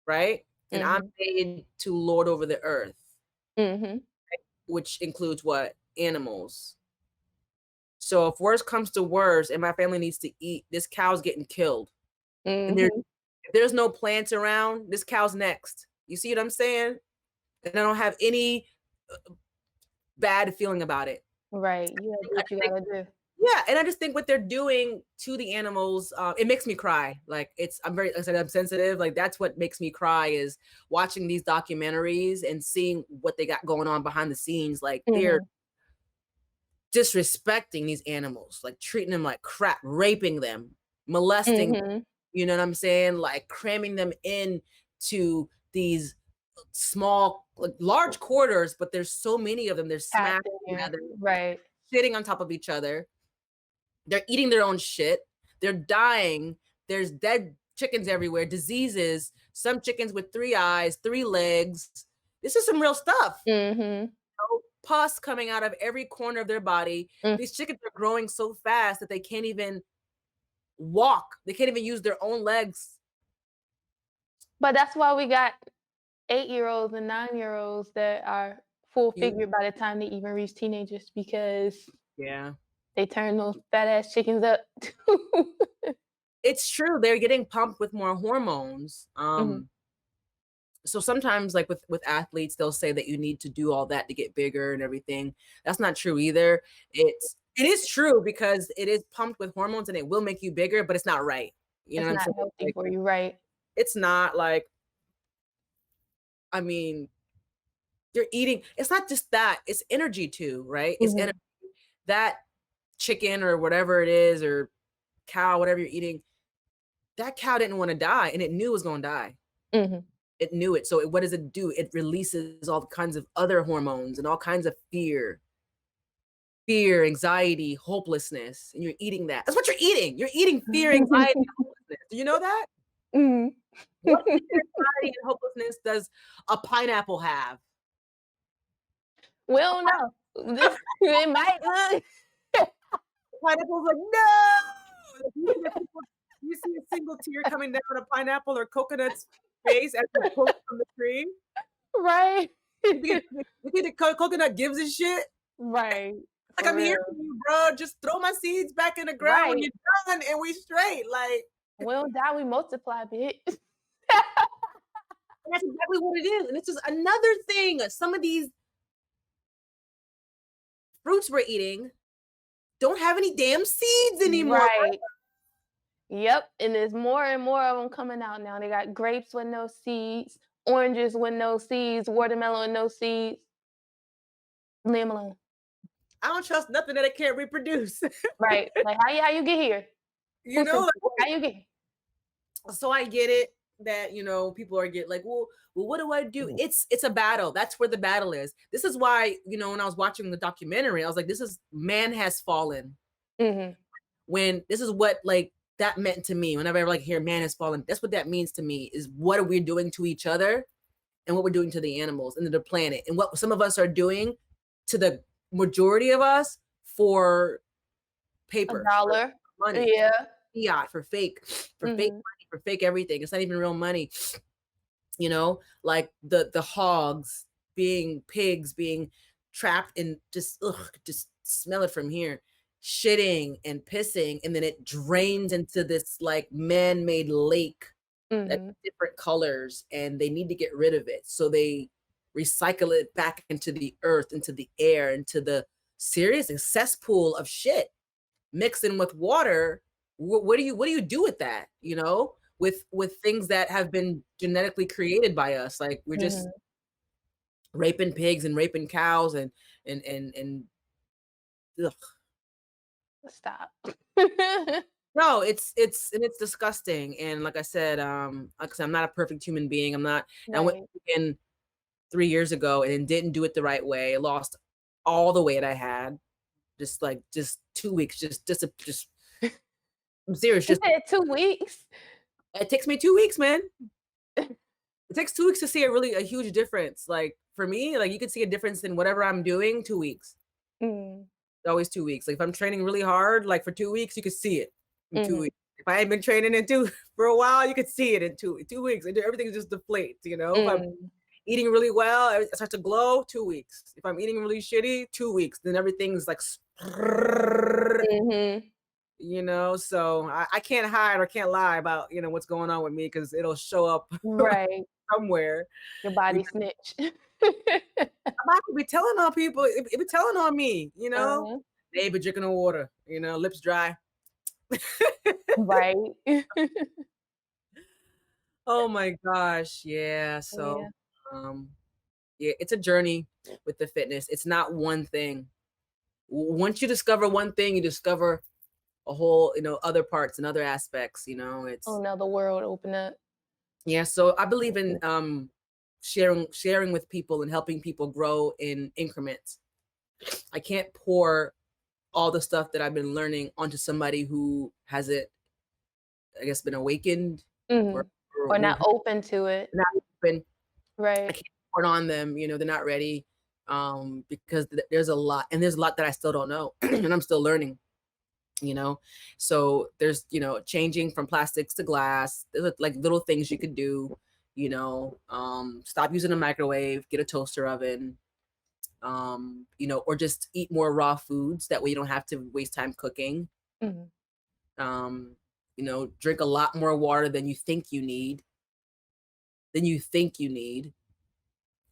right? And I'm Mhm. made to lord over the earth, Mhm. which includes what? Animals. So if worse comes to worse and my family needs to eat, this cow's getting killed. And Mhm. if there's no plants around, this cow's next. You see what I'm saying? And I don't have any bad feeling about it. Right. You gotta do I what you think gotta do. Yeah, and I just think what they're doing to the animals, it makes me cry. Like like I said, I'm sensitive. Like that's what makes me cry, is watching these documentaries and seeing what they got going on behind the scenes. Like they're Mhm. disrespecting these animals, like treating them like crap, raping them, molesting. Mhm. You know what I'm saying? Like cramming them in to these small, like large quarters, but there's so many of them. They're Packed smashed in there. together, Right. sitting on top of each other. They're eating their own shit. They're dying. There's dead chickens everywhere, diseases, some chickens with 3 eyes, 3 legs. This is some real stuff. Mhm. Pus coming out of every corner of their body. Mm. These chickens are growing so fast that they can't even walk. They can't even use their own legs. But that's why we got 8-year-olds and 9-year-olds that are full You, figure by the time they even reach teenagers because yeah. they turn those fat ass chickens up. It's true. They're getting pumped with more hormones. Mhm. So sometimes like with athletes, they'll say that you need to do all that to get bigger and everything. That's not true either. It is true, because it is pumped with hormones and it will make you bigger, but it's not right. You know It's what I'm not saying? healthy Like for you, right? it's not like, I mean, you're eating, it's not just that, it's energy too, right? It's energy. Mhm. That chicken or whatever it is, or cow, whatever you're eating, that cow didn't want to die and it knew it was going to die. Mhm. It knew it. So what does it do? It releases all kinds of other hormones and all kinds of fear, anxiety, hopelessness, and you're eating that. That's what you're eating. You're eating fear, anxiety, and hopelessness. Do you know that? Mhm. What fear, anxiety, and hopelessness does a pineapple have? We don't know. This it might look Pineapple's like, no. Like, you see a single tear coming down a pineapple or coconut's face as it pulls from the tree. right. You think the coconut gives a shit? Right. Like, For I'm here for real. you, bro. Just throw my seeds back in the ground when Right. you're done, and we straight. Like, We don't die, we multiply, bitch. and that's exactly what it is. And it's just another thing. Some of these fruits we're eating don't have any damn seeds anymore. Right. Yep, and there's more and more of them coming out now. They got grapes with no seeds, oranges with no seeds, watermelon with no seeds. Leave 'em alone. I don't trust nothing that it can't reproduce. Right. Like, how you get here? you Who know, sent you? How you get here? so I get it. that, you know, people are like, well, what do I do? It's a battle. That's where the battle is. This is why, you know, when I was watching the documentary, I was like, this is man has fallen. Mm-hmm. When this is what like that meant to me. Whenever I like hear man has fallen, that's what that means to me, is what are we doing to each other and what we're doing to the animals and to the planet, and what some of us are doing to the majority of us for A paper, for dollar. money, Yeah. fiat, for fake Mm-hmm. money, for fake everything. It's not even real money. You know, like the hogs being pigs being trapped in just smell it from here, shitting and pissing, and then it drains into this like man-made lake that's Mm-hmm. different colors, and they need to get rid of it. So they recycle it back into the earth, into the air, into the serious cesspool of shit mixing with water. What do you do with that, you know, with things that have been genetically created by us? Like we're just Mm-hmm. raping pigs and raping cows and ugh. Stop. No, it's disgusting. And like I said, like I said, I'm not a perfect human being. I'm not. I went Right. in 3 years ago and didn't do it the right way. I lost all the weight I had. Just 2 weeks. Just I'm serious. You Just said 2 weeks. it takes me 2 weeks, man. It takes 2 weeks to see a huge difference. Like for me, like you could see a difference in whatever I'm doing. 2 weeks. Mm. It's always 2 weeks. Like if I'm training really hard, like for 2 weeks, you could see it in two Mm-hmm. weeks. If I ain't been training in two for a while, you could see it in 2 weeks. And everything just deflates, you know. If I'm Mm. eating really well, it starts to glow. 2 weeks. If I'm eating really shitty, 2 weeks. Then everything's like, Mm-hmm. you know. So I can't hide or can't lie about, you know, what's going on with me, because it'll show up Right. somewhere. Your You body know, snitch. I might be telling on people. It be telling on me, you know. Uh-huh. They be drinking the water, you know, lips dry. Right. Oh my gosh, yeah. Yeah. So, um, yeah, it's a journey with the fitness. It's not one thing. Once you discover one thing, you discover a whole, you know, other parts and other aspects. You know, Oh, it's now the world open up. yeah. So I believe in sharing with people and helping people grow in increments. I can't pour all the stuff that I've been learning onto somebody who hasn't, I guess, been awakened or, Mhm. or Or not who open to it. not been. I Right. can't pour it on them. You know, they're not ready, because there's a lot, and there's a lot that I still don't know, and I'm still learning. You know, so there's, you know, changing from plastics to glass. There's like little things you could do. You know, stop using a microwave, get a toaster oven. You know, or just eat more raw foods. That way you don't have to waste time cooking. Mhm. Um, you know, drink a lot more water than you think you need. Than you think you need.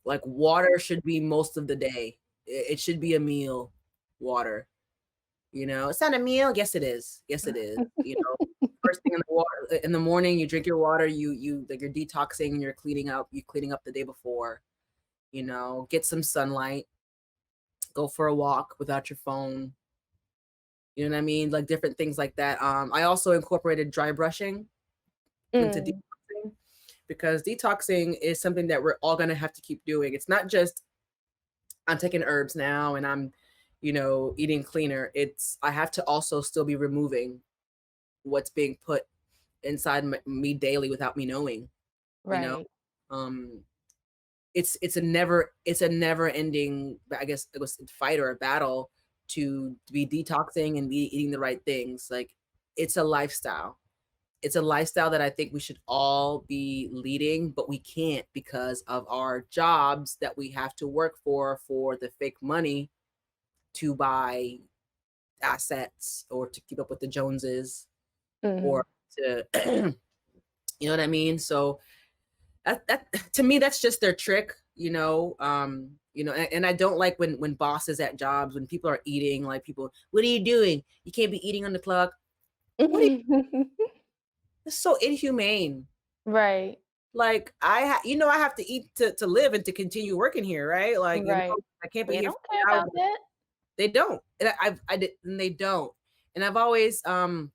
Like water should be most of the day. It should be a meal. Water. You know, it's not a meal. Yes, it is. Yes, it is. You know, first thing in the water in the morning, you drink your water. You like you're detoxing and you're cleaning up. You cleaning up the day before. You know, get some sunlight. Go for a walk without your phone. You know what I mean? Like different things like that. I also incorporated dry brushing into Mm. detoxing, because detoxing is something that we're all gonna have to keep doing. It's not just I'm taking herbs now and I'm, you know, eating cleaner. It's I have to also still be removing what's being put inside me daily without me knowing. You know, Right. um, it's a never ending. I guess it was a fight or a battle to be detoxing and be eating the right things. Like it's a lifestyle. It's a lifestyle that I think we should all be leading, but we can't because of our jobs that we have to work for the fake money to buy assets or to keep up with the Joneses Mhm. or to you know what I mean? So that to me that's just their trick, you know. You know, and I don't like when bosses at jobs, when people are eating, like people, what are you doing? You can't be eating on the clock. What are you, it's so inhumane. Right. Like you know, I have to eat to live and to continue working here, right? Like, you know, Right. I can't be They here for don't care 8 hours. about that. They don't. And I did, and they don't. And I've always I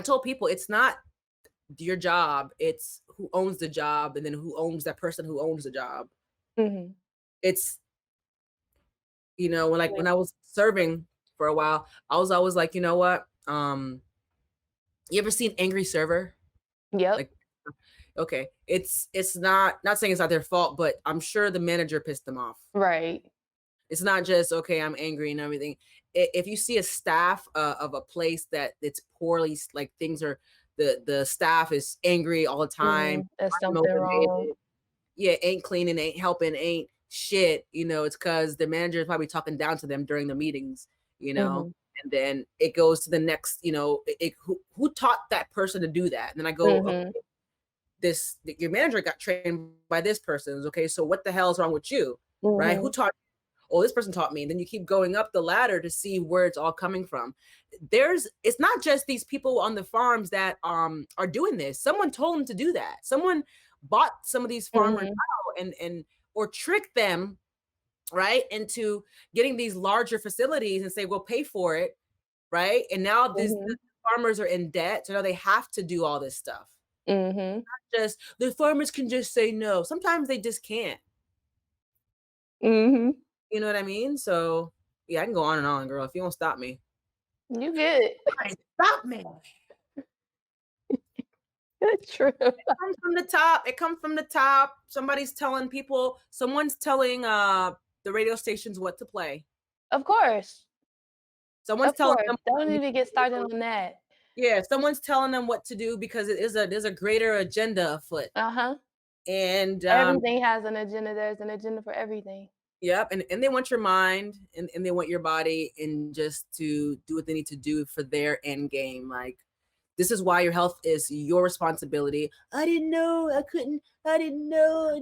told people it's not your job. It's who owns the job, and then who owns that person who owns the job. Mhm. It's, when like Yeah. when I was serving for a while, I was always like, you know what? You ever seen Angry Server? Yep. Like, okay, it's not saying it's not their fault, but I'm sure the manager pissed them off. Right. It's not just, okay, I'm angry and everything. If you see a staff of a place that it's poorly, like things are, the staff is angry all the time, There's something wrong. unmotivated, yeah, ain't cleaning, ain't helping, ain't shit, it's because the manager is probably talking down to them during the meetings, you know. Mhm. And then it goes to the next, who taught that person to do that? And then I go, Mhm. okay, your manager got trained by this person. Okay, so what the hell is wrong with you? Right? Who Mhm. taught? Oh, this person taught me. And then you keep going up the ladder to see where it's all coming from. It's not just these people on the farms that are doing this. Someone told them to do that. Someone bought some of these farmers Mhm. out and or tricked them, right, into getting these larger facilities and say, we'll pay for it, right? And now the Mhm. farmers are in debt, so now they have to do all this stuff. Mhm. Just the farmers can just say no. Sometimes they just can't. Mhm. You know what I mean? So yeah, I can go on and on, girl. If you won't stop me. You good. Right, stop me. That's true. Comes from the top. It comes from the top. Someone's telling the radio stations what to play. Of course. Someone's Of telling course. them what Don't to even get started do. on that. Yeah, someone's telling them what to do because there's a greater agenda afoot. Uh-huh. And Everything has an agenda. There's an agenda for everything. yep, and they want your mind and they want your body and just to do what they need to do for their end game. Like, this is why your health is your responsibility. I didn't know, I couldn't, I didn't know.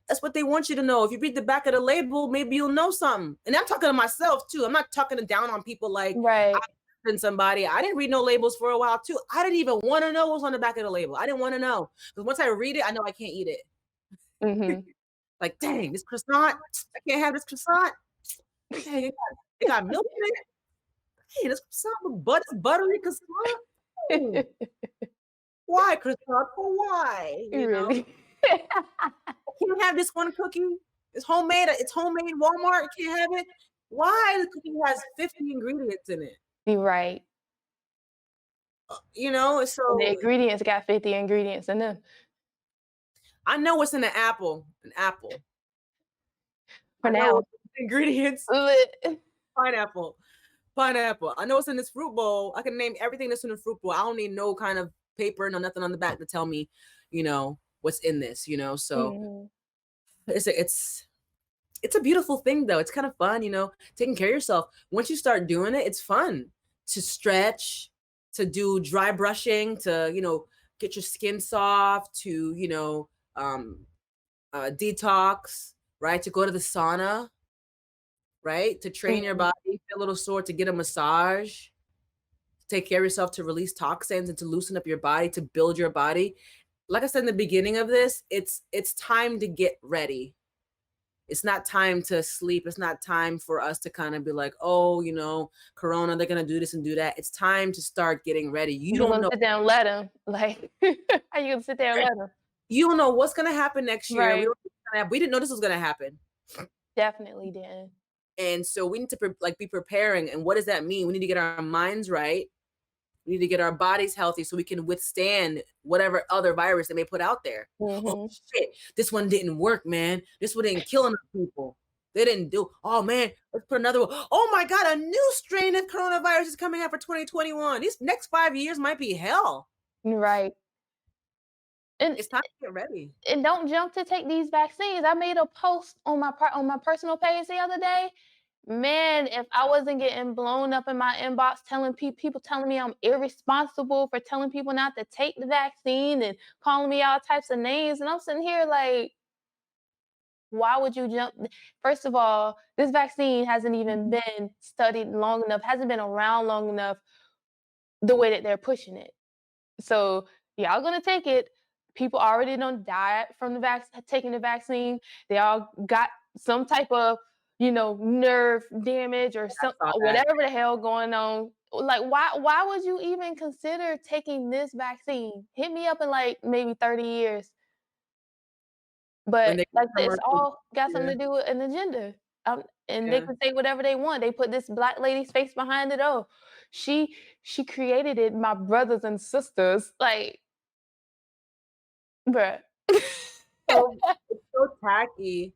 That's what they want you to know. If you read the back of the label, maybe you'll know something. And I'm talking to myself too. I'm not talking down on people like Right. I've been somebody. I didn't read no labels for a while too. I didn't even want to know what was on the back of the label. I didn't want to know. Because once I read it, I know I can't eat it. Mhm. Like, dang, this croissant, I can't have this croissant. Dang, it got milk in it. Hey, this croissant with buttery croissant. Oh, why croissant? For why? Really. I can't have this one cookie. It's homemade. It's homemade. Walmart can't have it. Why the cookie has 50 ingredients in it? You're right. So The ingredients got 50 ingredients in them I know what's in an apple. An apple. for I know now. what's in the ingredients. Pineapple. Pineapple. I know what's in this fruit bowl. I can name everything that's in the fruit bowl. I don't need no kind of paper, no nothing on the back to tell me, what's in this. So Mhm. it's a beautiful thing though. It's kind of fun, taking care of yourself. Once you start doing it, it's fun to stretch, to do dry brushing, to, get your skin soft, to, detox, right? To go to the sauna, right? To train your Mhm. body, feel a little sore, to get a massage, to take care of yourself, to release toxins and to loosen up your body, to build your body. Like I said in the beginning of this, it's time to get ready. It's not time to sleep. It's not time for us to kind of be like, oh, Corona, they're gonna do this and do that. It's time to start getting ready. You You don't gonna know. sit there and let him, like, how you gonna sit there and let him? You don't know what's gonna happen next year. Right. We didn't know this was gonna happen. Definitely didn't. And so we need to be preparing. And what does that mean? We need to get our minds right. We need to get our bodies healthy so we can withstand whatever other virus they may put out there. Oh Mhm. shit, this one didn't work, man. This one didn't kill enough people. They didn't do. Oh man, let's put another one. Oh my god, a new strain of coronavirus is coming out for 2021. These next 5 years might be hell. Right. And It's time to get ready. and don't jump to take these vaccines. I made a post on my personal page the other day. Man, if I wasn't getting blown up in my inbox telling people telling me I'm irresponsible for telling people not to take the vaccine and calling me all types of names, and I'm sitting here like, why would you jump? First of all, this vaccine hasn't even been studied long enough, hasn't been around long enough the way that they're pushing it. So y'all gonna take it. People already done died from taking the vaccine. They all got some type of, nerve damage or I some saw that. whatever the hell going on. Like, why would you even consider taking this vaccine? Hit me up in, like, maybe 30 years. When But, they like, it's commercial, all got yeah, something to do with an agenda. And they yeah. can say whatever they want. They put this black lady's face behind it. "Oh, she she created it, my brothers and sisters." Like, bruh. So it's so tacky.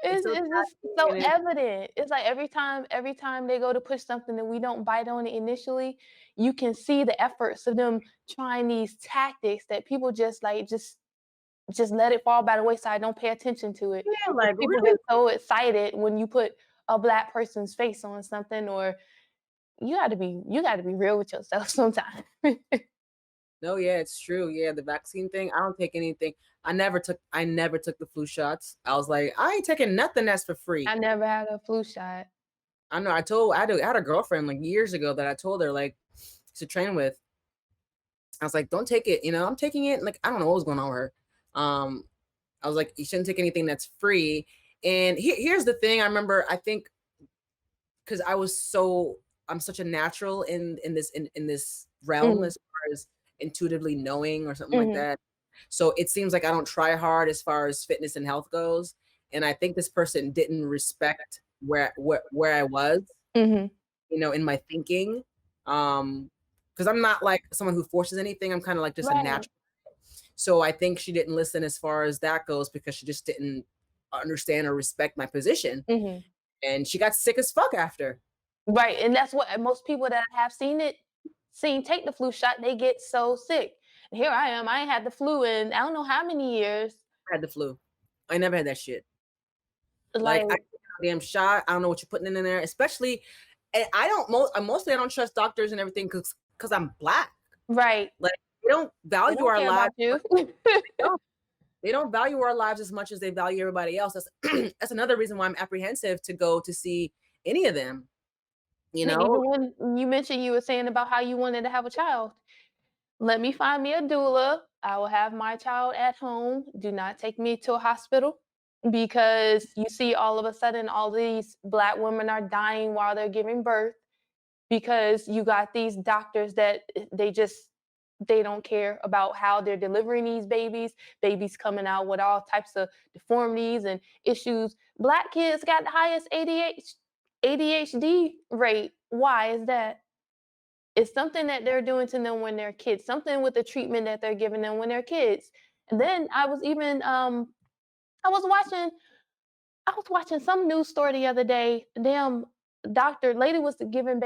It's so It's just tacky, so and it evident. It's like every time they go to push something and we don't bite on it initially, you can see the efforts of them trying these tactics that people just, like, just let it fall by the wayside, don't pay attention to it, yeah, because like, people really? get so excited when you put a black person's face on something, or you gotta be real with yourself sometimes. No, yeah, it's true. Yeah, the vaccine thing, I don't take anything. I never took the flu shots. I was like, I ain't taking nothing that's for free. I never had a flu shot. I know I had a girlfriend like years ago that I told her like to train with. I was like, don't take it, I'm taking it. Like, I don't know what was going on with her. Um, I was like, you shouldn't take anything that's free. And here's the thing. I remember, I think because I'm such a natural in this realm Mhm, as far as intuitively knowing or something like mhm, that. So it seems like I don't try hard as far as fitness and health goes. And I think this person didn't respect where I was, mhm. in my thinking. Because I'm not like someone who forces anything. I'm kind of like just a Right. natural. So I think she didn't listen as far as that goes because she just didn't understand or respect my position. Mhm. And she got sick as fuck after. Right, and that's what most people that I have seen take the flu shot, they get so sick. And here I am, I ain't had the flu in I don't know how many years. I had the flu. I never had that shit. Like, I Like, took a damn shot. I don't know what you're putting in there, especially. And mostly I don't trust doctors and everything because I'm black. right. Like, they don't They value don't our care about lives. you. They don't. They don't value our lives as much as they value everybody else. That's another reason why I'm apprehensive to go to see any of them. You And know, even when you mentioned you were saying about how you wanted to have a child, let me find me a doula. I will have my child at home. Do not take me to a hospital because you see all of a sudden all these black women are dying while they're giving birth because you got these doctors that they don't care about how they're delivering these babies coming out with all types of deformities and issues. Black kids got the highest ADHD rate. Why is that? It's something that they're doing to them when they're kids, something with the treatment that they're giving them when they're kids. And then I was watching some news story the other day. Damn doctor lady was giving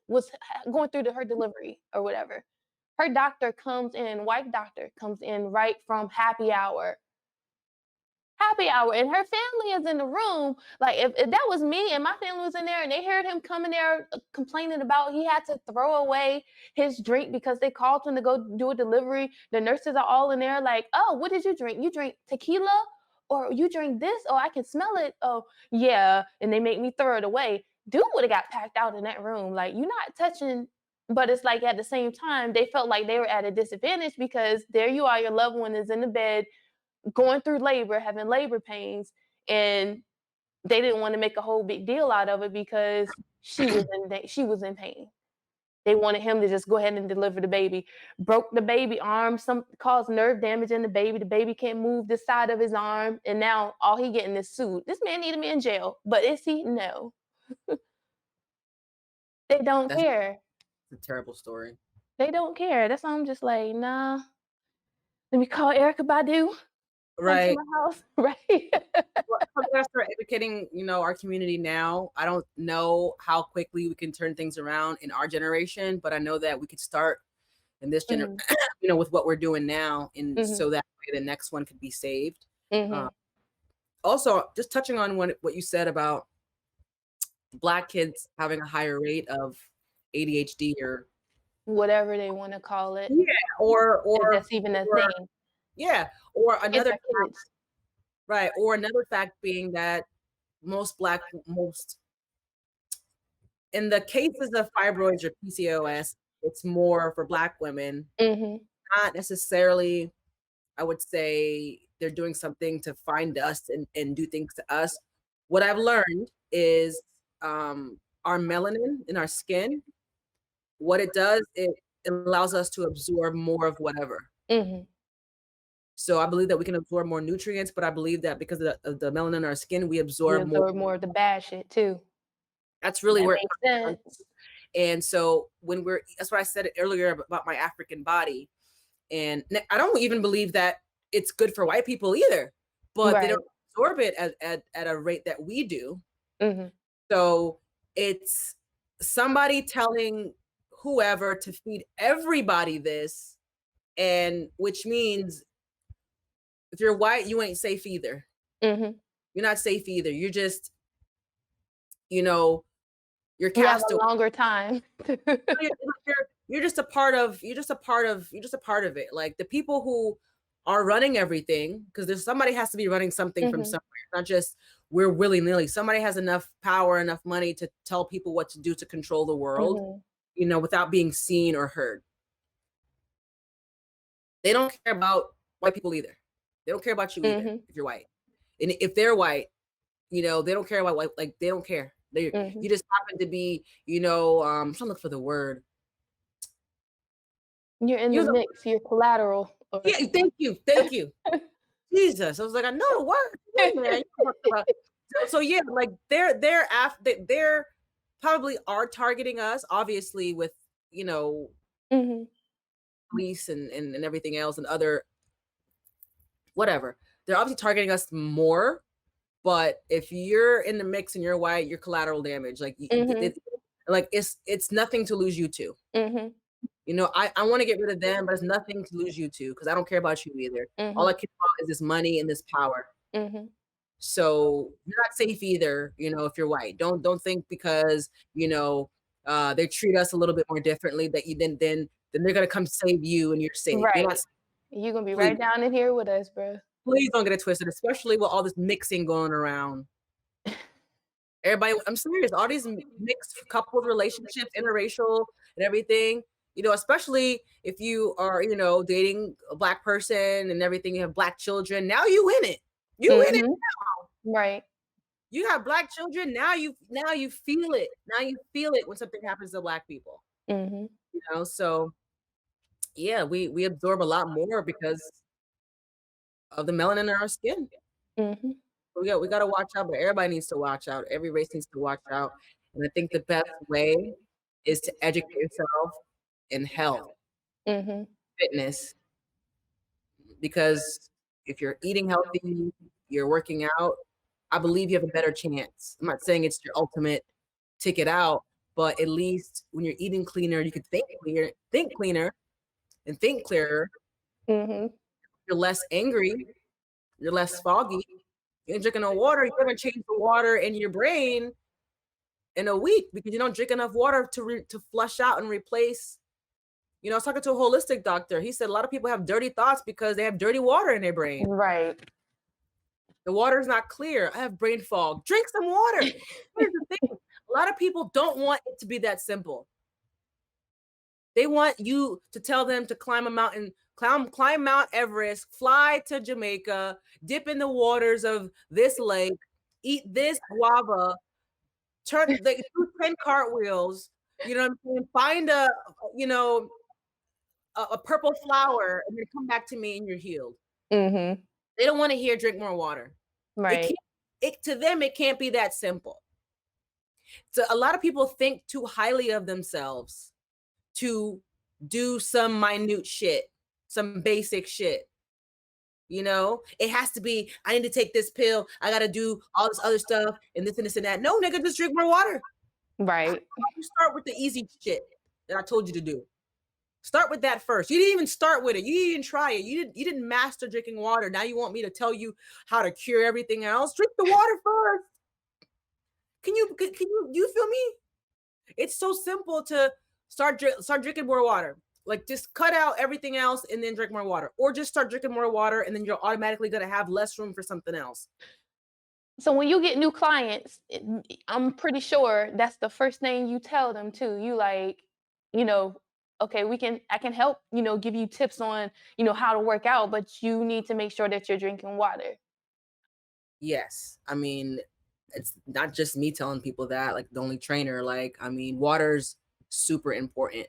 was going through her delivery or whatever. Her doctor comes in, white doctor comes in right from happy hour, and her family is in the room. Like, if that was me and my family was in there and they heard him coming there complaining about he had to throw away his drink because they called him to go do a delivery, the nurses are all in there like, oh, what did you drink? You drink tequila, or you drink this? Oh, I can smell it. Oh, yeah. And they make me throw it away. Dude would have got packed out in that room. Like, you're not touching. But it's like at the same time, they felt like they were at a disadvantage because there you are, your loved one is in the bed going through labor, having labor pains, and they didn't want to make a whole big deal out of it because she was in pain. They wanted him to just go ahead and deliver the baby. Broke the baby arm, some caused nerve damage in the baby. The baby can't move this side of his arm, and now all he getting is sued. This man need to be in jail, but is he? No, they don't that's care. a terrible story. They don't care. That's why I'm just like, nah. Let me call Erica Badu. Come to Right. my house, right? Well, we gotta start educating, our community now. I don't know how quickly we can turn things around in our generation, but I know that we could start in this Mhm, with what we're doing now, and mhm, so that way the next one could be saved. Uh, mhm. Also, just touching on what you said about Black kids having a higher rate of ADHD or Whatever they wanna call it, yeah, or if or that's even a or thing. yeah, or Kids another are kids. right, or another fact being that most in the cases of fibroids or PCOS, it's more for Black women, Mhm, not necessarily, I would say, they're doing something to find us and do things to us. What I've learned is, our melanin in our skin, what it does, it allows us to absorb more of whatever. Mhm. So I believe that we can absorb more nutrients, but I believe that because of the melanin in our skin, we You absorb more. absorb more of the bad shit too. That's really That where it makes comes down to. sense. And so that's what I said earlier about my African body. And I don't even believe that it's good for white people either, but they Right. don't absorb it at a rate that we do. Mhm. So it's somebody telling whoever to feed everybody this, and which means if you're white, you ain't safe either. Mhm. You're not safe either. You're just, you know, you're You have cast a away. longer time. You're, you're just a part of you're just a part of it. Like the people who are running everything, because there's somebody has to be running something from Mhm. somewhere. It's not just we're willy-nilly. Somebody has enough power, enough money to tell people what to do to control the world, Mhm. without being seen or heard. They don't care about white people either. They don't care about you either Mhm. if you're white. And if they're white, they don't care about white, like they don't care. Mhm. You just happen to be, I'm trying to look for the word. You're in the You're the mix, you're collateral or Yeah, thank you, thank you. Jesus, I was like, I know the word. Wait a minute, you know what I'm talking about. So yeah, like they're probably are targeting us, obviously with you know Mhm. police and everything else and other whatever. They're obviously targeting us more. But if you're in the mix and you're white, you're collateral damage. Like Mhm. like it's nothing to lose you to. Mhm. I want to get rid of them, but it's nothing to lose you to because I don't care about you either. All I Mhm. care about is this money and this power. Mhm. So you're not safe either, if you're white. Don't think because, they treat us a little bit more differently that you then they're gonna come save you and you're safe. You're not Right. safe. You gonna be Please, right down in here with us, bro. please don't get it twisted, especially with all this mixing going around. Everybody, I'm serious. All these mixed couples relationships, interracial and everything, especially if you are, dating a black person and everything, you have black children. Now you in it. You in it. Mhm. Right. You have black children. Now you feel it. Now you feel it when something happens to black people. Mhm. So yeah, we absorb a lot more because of the melanin in our skin. Mhm. We gotta watch out, but everybody needs to watch out. Every race needs to watch out. And I think the best way is to educate yourself in health, Mhm. fitness, because if you're eating healthy, you're working out, I believe you have a better chance. I'm not saying it's your ultimate ticket out, but at least when you're eating cleaner, you can think cleaner and think clearer. Mhm. You're less angry, you're less foggy. You're drinking no water, you haven't changed the water in your brain in a week because you don't drink enough water to flush out and replace. I was talking to a holistic doctor. He said a lot of people have dirty thoughts because they have dirty water in their brain. Right. The water is not clear. I have brain fog. Drink some water. Here's the thing. A lot of people don't want it to be that simple. They want you to tell them to climb a mountain, climb Mount Everest, fly to Jamaica, dip in the waters of this lake, eat this guava, do 10 cartwheels, you know what I'm saying? Find you know, a purple flower and then come back to me and you're healed. Mhm. They don't want to hear drink more water. It Right. can't to them it can't be that simple. So a lot of people think too highly of themselves to do some minute shit, some basic shit. It has to be, I need to take this pill, I gotta do all this other stuff and this and this and that. No, nigga, just drink more water. How Right. about you start with the easy shit that I told you to do? Start with that first. You didn't even start with it. You didn't even try it. You didn't master drinking water. Now you want me to tell you how to cure everything else? Drink the water first. You feel me? It's so simple to start drinking more water. Like just cut out everything else and then drink more water, or just start drinking more water and then you're automatically gonna have less room for something else. So when you get new clients, I'm pretty sure that's the first thing you tell them too. You like, you know, okay, I can help, give you tips on, how to work out, but you need to make sure that you're drinking water. Yes, I mean it's not just me telling people that, like the only trainer, like, I mean, water's super important.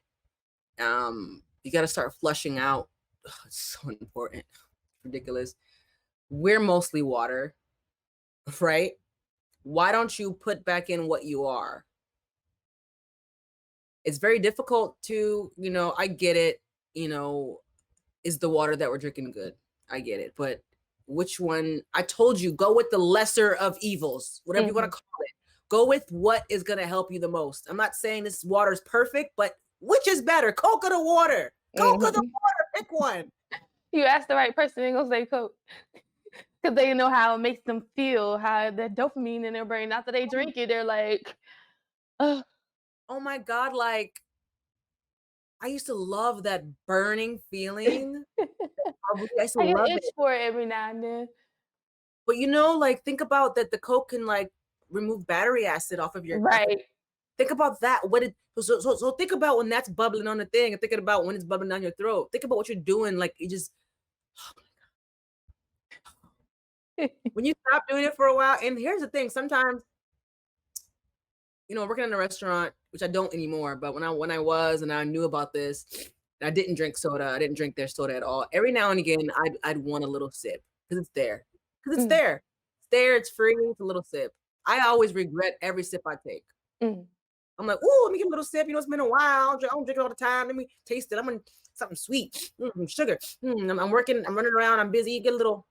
You got to start flushing out. Ugh, it's so important. Ridiculous. We're mostly water, right? Why don't you put back in what you are? It's very difficult to, I get it, is the water that we're drinking good? I get it. But which one? I told you, go with the lesser of evils, whatever you want to call it. Go with what is going to help you the most. I'm not saying this water is perfect, but which is better? Coke or the water? Coke or the water? Pick one. You asked the right person, they're gonna say Coke. Because they know how it makes them feel, how the dopamine in their brain. After they drink it, they're like, "Ugh." Oh my God, like, I used to love that burning feeling. I used to I get love itch it. for it every now and then. But like, think about that the Coke can like remove battery acid off of your Right. think about that. So think about when that's bubbling on the thing and thinking about when it's bubbling down your throat. Think about what you're doing. Like, you just when you stop doing it for a while. And here's the thing, sometimes, working in a restaurant, which I don't anymore, but when I was and I knew about this, I didn't drink soda. I didn't drink their soda at all. Every now and again, I'd want a little sip because it's there. Because it's Mm, there. It's there. It's free. It's a little sip. I always regret every sip I take. mm, I'm like, "Ooh, let me get a little sip. It's been a while. I don't drink it all the time. Let me taste it. I'm on something sweet, sugar. I'm working. I'm running around. I'm busy. Get a little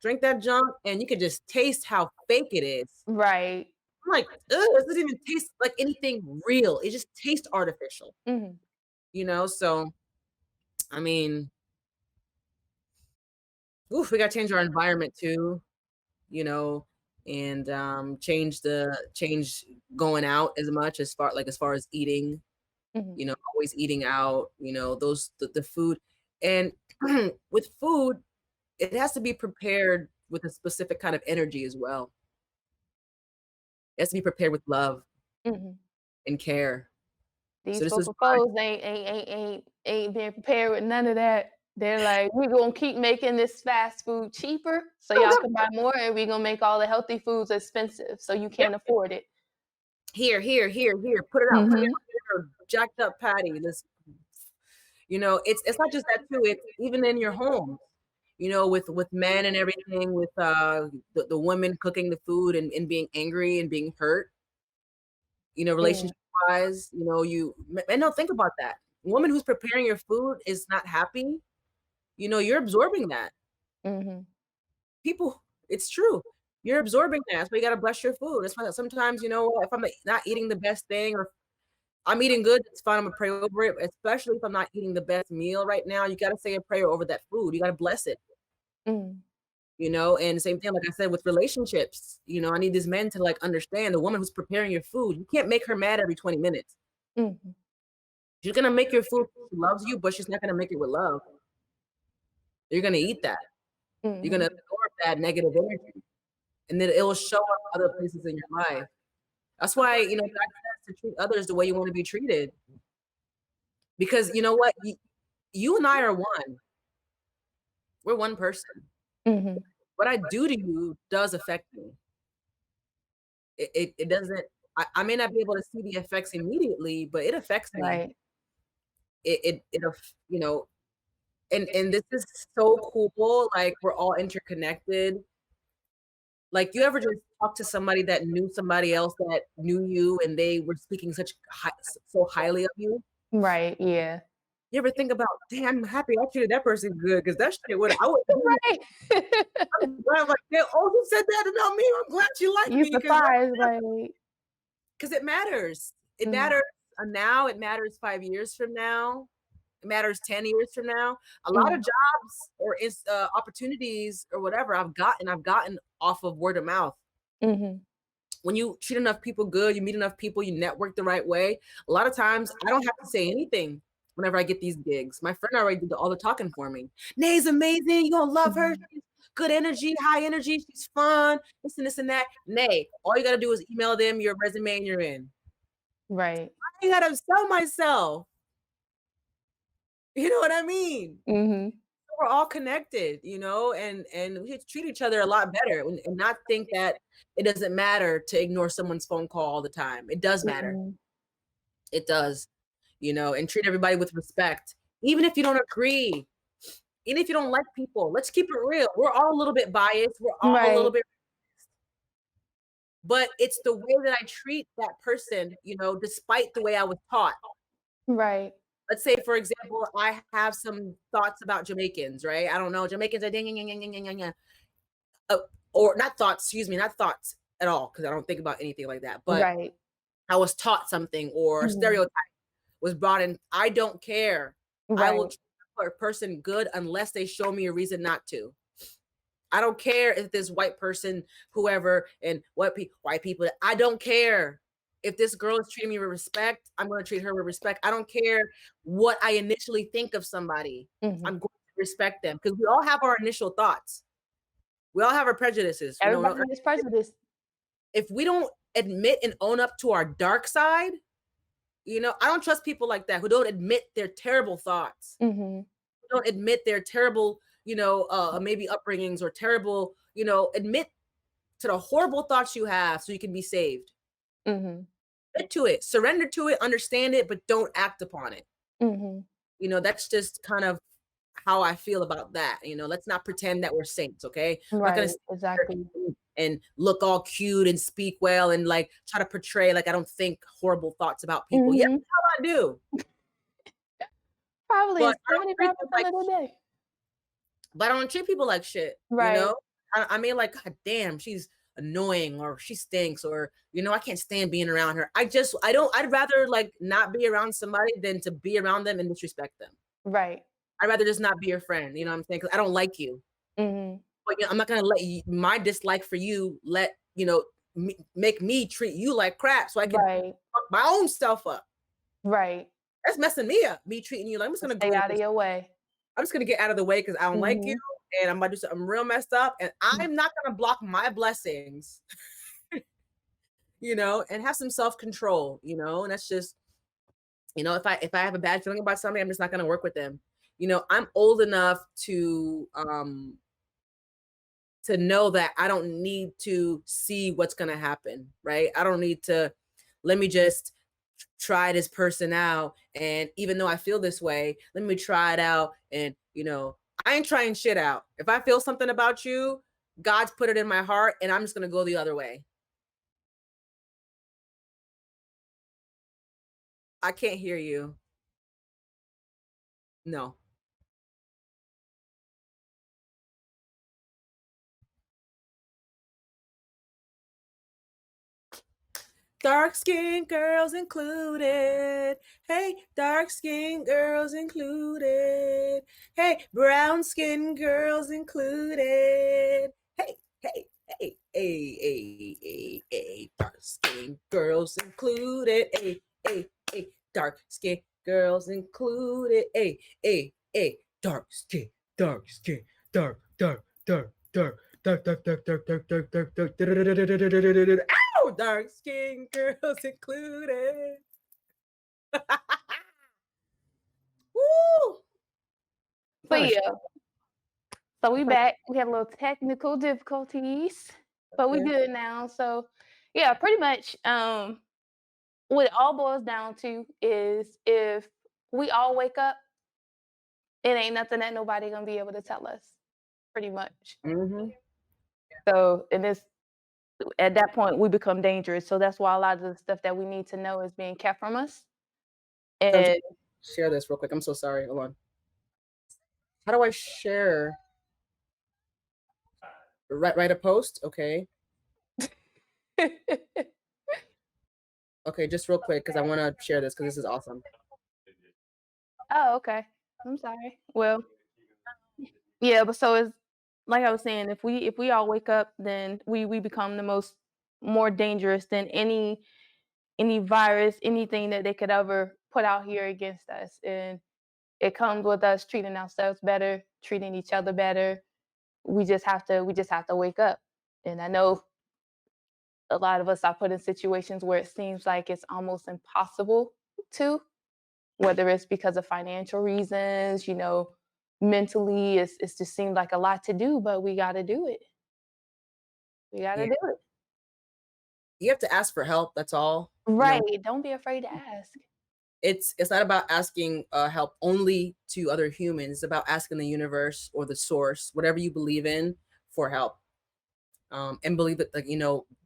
drink that junk, and you can just taste how fake it is. right. I'm like, ugh, it doesn't even taste like anything real. It just tastes artificial, Mhm, So, I mean, oof, we got to change our environment too, you know, and change going out as much as far as eating, mhm, always eating out, the food, and with food, it has to be prepared with a specific kind of energy as well. It has to be prepared with love mhm. and care. So These this is folk foes ain't being prepared with none of that. They're like, "We gonna keep making this fast food cheaper so y'all can buy more, and we gonna make all the healthy foods expensive so you can't afford it." here, put it out, put it Mhm, out there, jacked up patty. It's not just that too. It's even in your home, with men and everything, with the women cooking the food and being angry and being hurt, yeah, relationship wise, and don't think about that. A woman who's preparing your food is not happy, you're absorbing that. mhm, People, it's true. You're absorbing that. So you gotta bless your food. That's why sometimes, if I'm not eating the best thing or I'm eating good, it's fine. I'm gonna pray over it, especially if I'm not eating the best meal right now. You gotta say a prayer over that food. You gotta bless it, mm, and same thing, like I said, with relationships. I need these men to like understand the woman who's preparing your food. You can't make her mad every 20 minutes. mhm, She's gonna make your food. She loves you, but she's not gonna make it with love. You're gonna eat that. You're gonna mhm. absorb that negative energy, and then it will show up other places in your life. That's why, God says to treat others the way you want to be treated. Because you know what? You and I are one. We're one person. Mhm. What I do to you does affect me. It doesn't, I may not be able to see the effects immediately, but it affects me. Right. You know, and this is so cool. Like, we're all interconnected. Like, you ever just talk to somebody that knew somebody else that knew you and they were speaking so highly of you? Right, yeah. You ever think about, "Damn, I'm happy I treated that person good because that shit would I wouldn't do that." Right. I'm glad, like, "Yeah, oh, you said that about me? I'm glad you like You me surprised, like because it matters. It mm, matters, now, it matters 5 years from now, it matters 10 years from now. A lot of mm, jobs or opportunities or whatever I've gotten off of word of mouth. mhm, When you treat enough people good, you meet enough people, you network the right way, a lot of times I don't have to say anything whenever I get these gigs. My friend already did all the talking for me. "Nay's amazing. You're gonna love her. mhm. She's good energy, high energy. She's fun. This and that." Nay, all you gotta do is email them your resume and you're in. Right. I gotta sell myself. You know what I mean? Mhm. we're all connected, you know, and we should treat each other a lot better and not think that it doesn't matter to ignore someone's phone call all the time. It does matter. Mhm. It does, you know, and treat everybody with respect, even if you don't agree, even if you don't like people. Let's keep it real. We're all a little bit biased. We're all a little Right. bit, but it's the way that I treat that person, you know, despite the way I was taught. Right. Let's say, for example, I have some thoughts about Jamaicans, right? I don't know. Jamaicans are ding, ding, ding, ding, ding, ding, ding. Or not thoughts, excuse me, not thoughts at all, because I don't think about anything like that. But Right. I was taught something or a Mhm. stereotype was brought in. I don't care. I will Right. treat a person good unless they show me a reason not to. I don't care if this white person, whoever, and white people. I don't care. If this girl is treating me with respect, I'm going to treat her with respect. I don't care what I initially think of somebody. Mhm. I'm going to respect them because we all have our initial thoughts. We all have our prejudices. You know, Everybody is prejudiced. if we don't admit and own up to our dark side, you know, I don't trust people like that who don't admit their terrible thoughts, Mhm. who don't admit their terrible, you know, maybe upbringings or terrible, you know, admit to the horrible thoughts you have so you can be saved. Mhm. Get to it, surrender to it, understand it, but don't act upon it. Mhm. You know, that's just kind of how I feel about that. You know, let's not pretend that we're saints, okay? I'm not gonna Right. sit Exactly. here and look all cute and speak well and like try to portray like I don't think horrible thoughts about people. Yes, Mhm. I do, Probably but I don't treat them 75% like of the day. but I don't treat people like shit, you Right. know? I mean, like, God damn, she's annoying or she stinks or, you know, I can't stand being around her. I'd rather like not be around somebody than to be around them and disrespect them. Right. I'd rather just not be your friend, you know what I'm saying? Because I don't like you. Mhm. But you know, I'm not gonna let you, my dislike for you let, you know, make me treat you like crap so I can Right. fuck my own self up. Right. That's messing me up, me treating you like I'm just So gonna stay go out of your way. I'm just gonna get out of the way because I don't like you Mhm. and I'm about to do something real messed up. And I'm not gonna block my blessings, you know, and have some self-control, you know, and that's just, you know, if I have a bad feeling about somebody, I'm just not gonna work with them. You know, I'm old enough to know that I don't need to see what's gonna happen, right? I don't need to let me just try this person out. And even though I feel this way, let me try it out. And, you know, I ain't trying shit out. If I feel something about you, God's put it in my heart and I'm just going to go the other way. I can't hear you. No. Dark skinned girls included. Hey, dark skinned girls included. Hey, brown skinned girls included. Hey, hey, hey, hey, hey, hey, hey, dark skinned girls included. Hey, hey, hey, dark skinned girls included. Hey, hey, hey, dark skin, dark skin, dark, dark, dark, dark. Dark, dark, dark, dark, dark, dark, dark, dark, ow, dark skin girls included. Woo! But Gosh, yeah, so I we feel like back. We had a little technical difficulties, but we okay. good now. So yeah, pretty much what it all boils down to is if we all wake up, it ain't nothing that nobody gonna be able to tell us, pretty much. Mhm. So and this at that point we become dangerous. So that's why a lot of the stuff that we need to know is being kept from us. I'm just And share this real quick. I'm so sorry. Hold on. How do I share? Write a post. Okay. Okay, just real quick because I want to share this because this is awesome. Oh, okay. I'm sorry. Well, yeah, but so it's like I was saying, if we all wake up, then we become the most more dangerous than any virus, anything that they could ever put out here against us. And it comes with us treating ourselves better, treating each other better. We just have to wake up. And I know a lot of us are put in situations where it seems like it's almost impossible to, whether it's because of financial reasons, mentally it's just seemed like a lot to do, but we got to do it. We got to Yeah. do it. You have to ask for help. That's all. Right. Don't be afraid to ask. It's not about asking help only to other humans. It's about asking the universe or the source, whatever you believe in, for help. And believe that, like,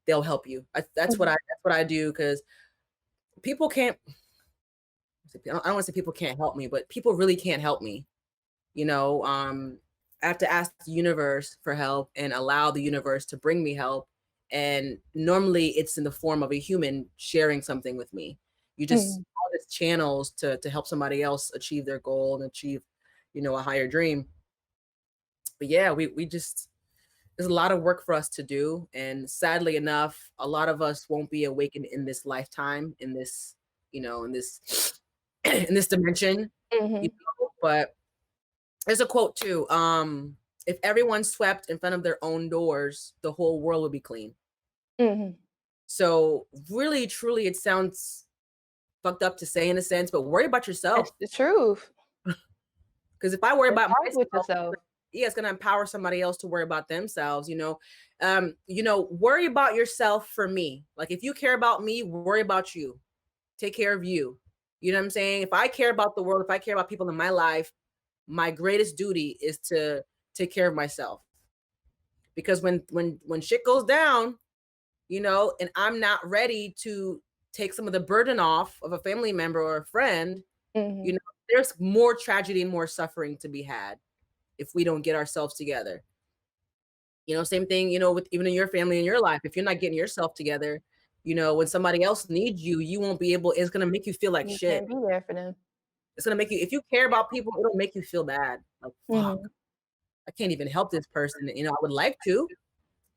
they'll help you. That's what Mhm. I do, because people can't. I don't want to say people can't help me, but people really can't help me. I have to ask the universe for help and allow the universe to bring me help. And normally it's in the form of a human sharing something with me. You just Mhm. all these channels to help somebody else achieve their goal and achieve, a higher dream. But yeah, we just there's a lot of work for us to do. And sadly enough, a lot of us won't be awakened in this lifetime, in this, in this in this dimension. Mhm. But there's a quote too. If everyone swept in front of their own doors, the whole world would be clean. Mhm. So really, truly, it sounds fucked up to say in a sense, but worry about yourself. That's the truth. Because if I worry Just about start with myself, yourself. yeah, it's gonna empower somebody else to worry about themselves. Worry about yourself for me. Like, if you care about me, worry about you. Take care of you. You know what I'm saying? If I care about the world, if I care about people in my life, my greatest duty is to take care of myself. Because when shit goes down, and I'm not ready to take some of the burden off of a family member or a friend, you Mhm. know, there's more tragedy and more suffering to be had if we don't get ourselves together. Same thing, with even in your family and your life. If you're not getting yourself together, when somebody else needs you, you won't be able, it's gonna make you feel like You shit. can't be there for them. It's gonna make you, if you care about people, it'll make you feel bad. Like, fuck, Mhm. I can't even help this person. I would like to,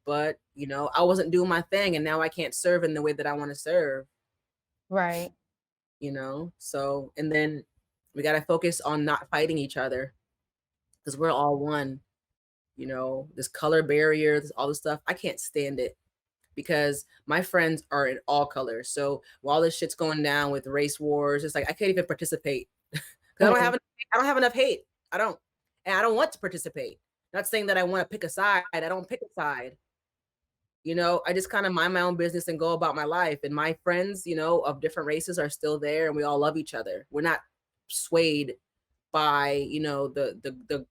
but I wasn't doing my thing, and now I can't serve in the way that I want to serve. Right. So, and then we got to focus on not fighting each other, because we're all one. This color barrier, all this stuff, I can't stand it, because my friends are in all colors. So while this shit's going down with race wars, it's like I can't even participate because Mhm. I don't have enough hate. I don't, and I don't want to participate. Not saying that I want to pick a side. I don't pick a side. I just kind of mind my own business and go about my life. And my friends, of different races are still there, and we all love each other. We're not swayed by, the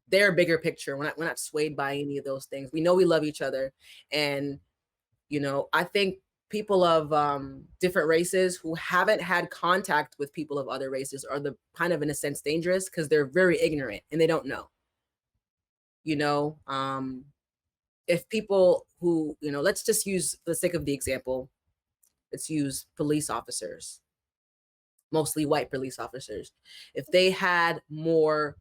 their bigger picture. We're not swayed by any of those things. We know we love each other. And, I think people of different races who haven't had contact with people of other races are the kind of, in a sense, dangerous, because they're very ignorant and they don't know. you know um if people who, let's just use, for the sake of the example, let's use police officers, mostly white police officers. If they had more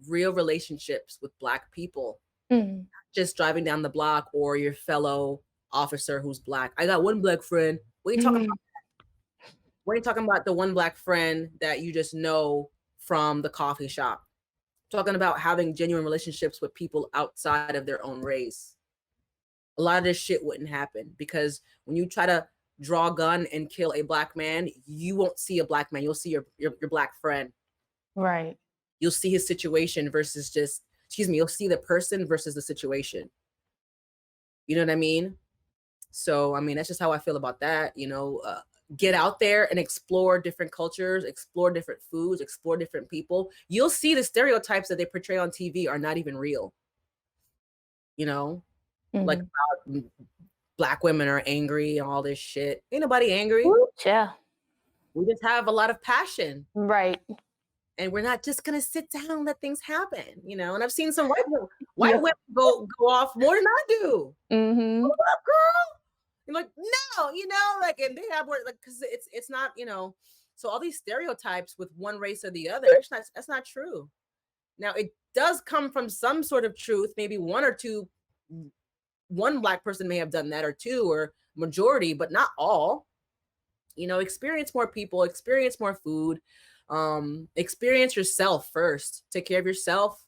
real relationships with Black people, Mhm. just driving down the block, or your fellow officer who's Black. I got one Black friend. Mhm. We ain't talking about the one Black friend that you just know from the coffee shop. Talking about having genuine relationships with people outside of their own race. A lot of this shit wouldn't happen, because when you try to draw a gun and kill a Black man, you won't see a Black man. You'll see your Black friend. Right. You'll see his situation versus just, excuse me, you'll see the person versus the situation. You know what I mean? So, I mean, that's just how I feel about that. Get out there and explore different cultures, explore different foods, explore different people. You'll see the stereotypes that they portray on TV are not even real. You know, like, Mhm. Black women are angry and all this shit. Ain't nobody angry. Ooh, yeah. We just have a lot of passion, Right. and we're not just gonna sit down and let things happen. And I've seen some white Yeah. women go off more than I do. Mhm. What up, girl? You're like, no, like, and they have word, like, because it's not, so all these stereotypes with one race or the other, that's not true. Now, it does come from some sort of truth. Maybe one or two, one Black person may have done that, or two, or majority, but not all. Experience more people, experience more food, experience yourself first. Take care of yourself.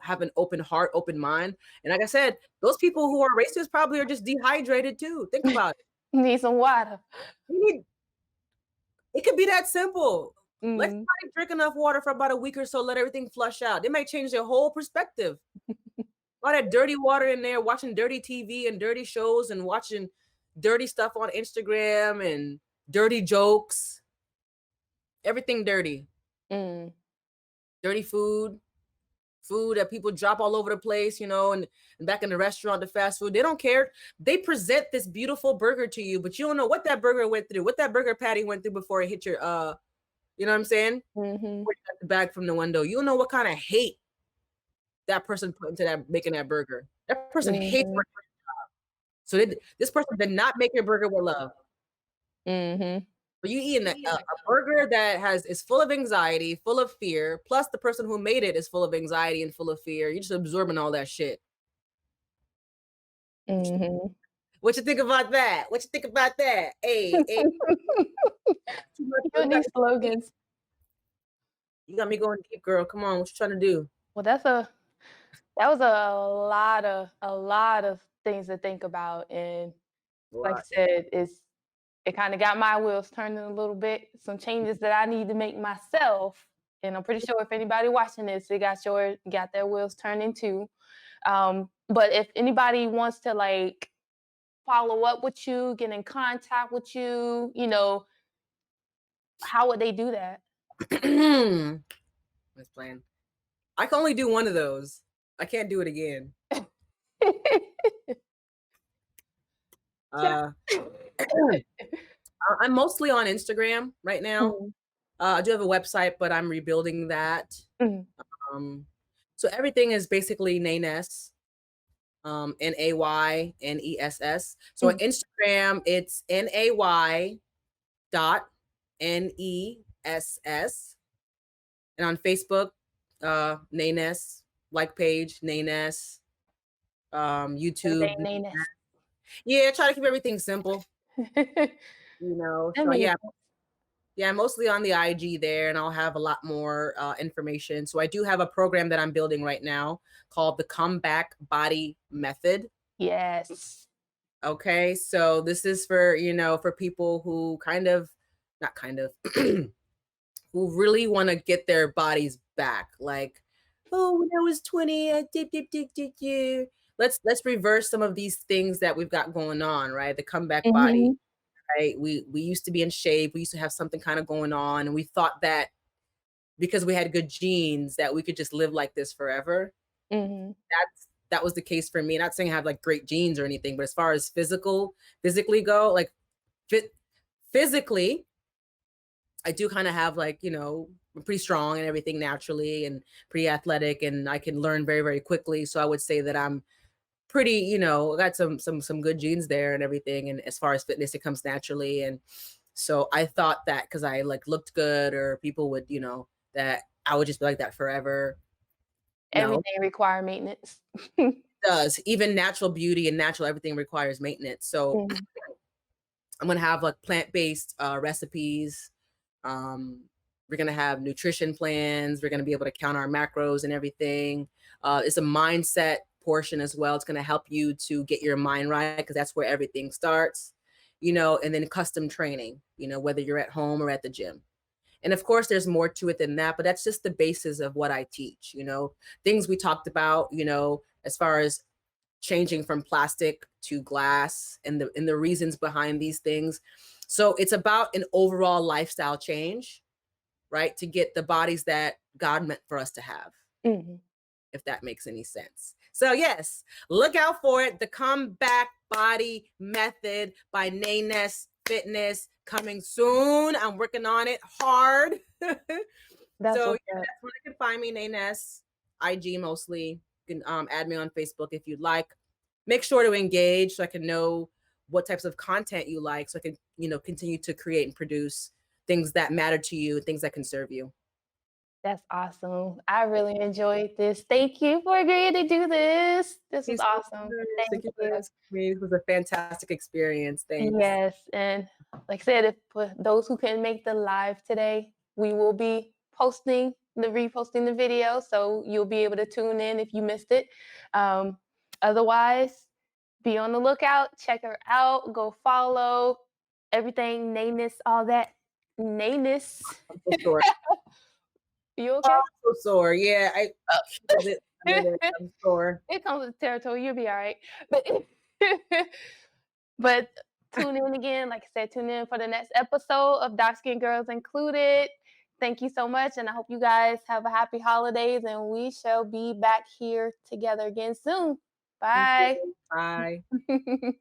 Have an open heart, open mind. And like I said, those people who are racist probably are just dehydrated too. Think about it. Need some water. You need, it could be that simple. Let Mm. somebody drink enough water for about a week or so, let everything flush out. They might change their whole perspective. All that dirty water in there, watching dirty TV and dirty shows and watching dirty stuff on Instagram and dirty jokes. Everything dirty. Mm. Dirty food that people drop all over the place, and back in the restaurant, the fast food, they don't care. They present this beautiful burger to you, but you don't know what that burger went through, what that burger patty went through before it hit your, you know what I'm saying? Mhm. Before you got the bag from the window. You don't know what kind of hate that person put into that, making that burger. That person hates Mhm. working. So this person did not make your burger with love. Mhm. But you eating a burger that is full of anxiety, full of fear, plus the person who made it is full of anxiety and full of fear. You're just absorbing all that shit. Mhm. What you think about that? What you think about that? Hey, too much. You need slogans. You got me going deep, girl. Come on, what you trying to do? Well, that was a lot of things to think about, and like I What? said, it kinda got my wheels turning a little bit. Some changes that I need to make myself, and I'm pretty sure if anybody watching this, it got their wheels turning too. But if anybody wants to, like, follow up with you, get in contact with you, how would they do that? Let's plan. I can only do one of those. I can't do it again. Uh, I'm mostly on Instagram right now. Mhm, I do have a website, but I'm rebuilding that. mhm, Um, so everything is basically Nayness, Nayness. So on mhm. Instagram, it's NAY.NESS. And on Facebook, Nayness, like page, Nayness, Everything YouTube. Nayness. Yeah, try to keep everything simple, That So makes yeah, sense. yeah, mostly on the IG there, and I'll have a lot more information. So I do have a program that I'm building right now called the Comeback Body Method. Yes. Okay, so this is for for people who not kind of, who really want to get their bodies back. Like, oh, when I was 20, I did. Let's reverse some of these things that we've got going on, right? The comeback body, Mhm, right? We used to be in shape. We used to have something kind of going on, and we thought that because we had good genes that we could just live like this forever. mhm. That was the case for me. Not saying I have like great genes or anything, but as far as physically go, like fit physically, I do kind of have like, I'm pretty strong and everything naturally and pretty athletic, and I can learn very, very quickly. So I would say that I'm pretty, I got some good genes there and everything. And as far as fitness, it comes naturally. And so I thought that because I like looked good, or people would, that I would just be like that forever. No, Everything require maintenance. it does. Even natural beauty and natural everything requires maintenance. So Mhm. I'm gonna have like plant-based recipes. Um, we're gonna have nutrition plans. We're gonna be able to count our macros and everything. It's a mindset portion as well. It's gonna help you to get your mind right, because that's where everything starts. And then custom training. Whether you're at home or at the gym. And of course, there's more to it than that, but that's just the basis of what I teach. Things we talked about. As far as changing from plastic to glass, and the reasons behind these things. So it's about an overall lifestyle change, right? To get the bodies that God meant for us to have, Mhm. if that makes any sense. So yes, look out for it. The Comeback Body Method by Nayness Fitness, coming soon. I'm working on it hard. That's So what's yeah, up. that's where you can find me, Nayness. IG mostly. You can add me on Facebook if you'd like. Make sure to engage so I can know what types of content you like, so I can, continue to create and produce things that matter to you, things that can serve you. That's awesome. I really enjoyed this. Thank you for agreeing to do this. This was Thank you so awesome. much. Thank Thank you for you. asking me. It was a fantastic experience. Thanks. Yes, and like I said, if for those who couldn't make the live today, we will be reposting the video, so you'll be able to tune in if you missed it. Um, Otherwise, be on the lookout. Check her out. Go follow everything, Nayness, all that. Nayness. I'm so sore. You Oh, okay? I'm so sore. Yeah, I killed it a minute. I'm sore. It comes with the territory. You'll be all right. But but tune in again. Like I said, tune in for the next episode of Dark Skin Girls Included. Thank you so much, and I hope you guys have a happy holidays. And we shall be back here together again soon. Thank Bye. you. Bye.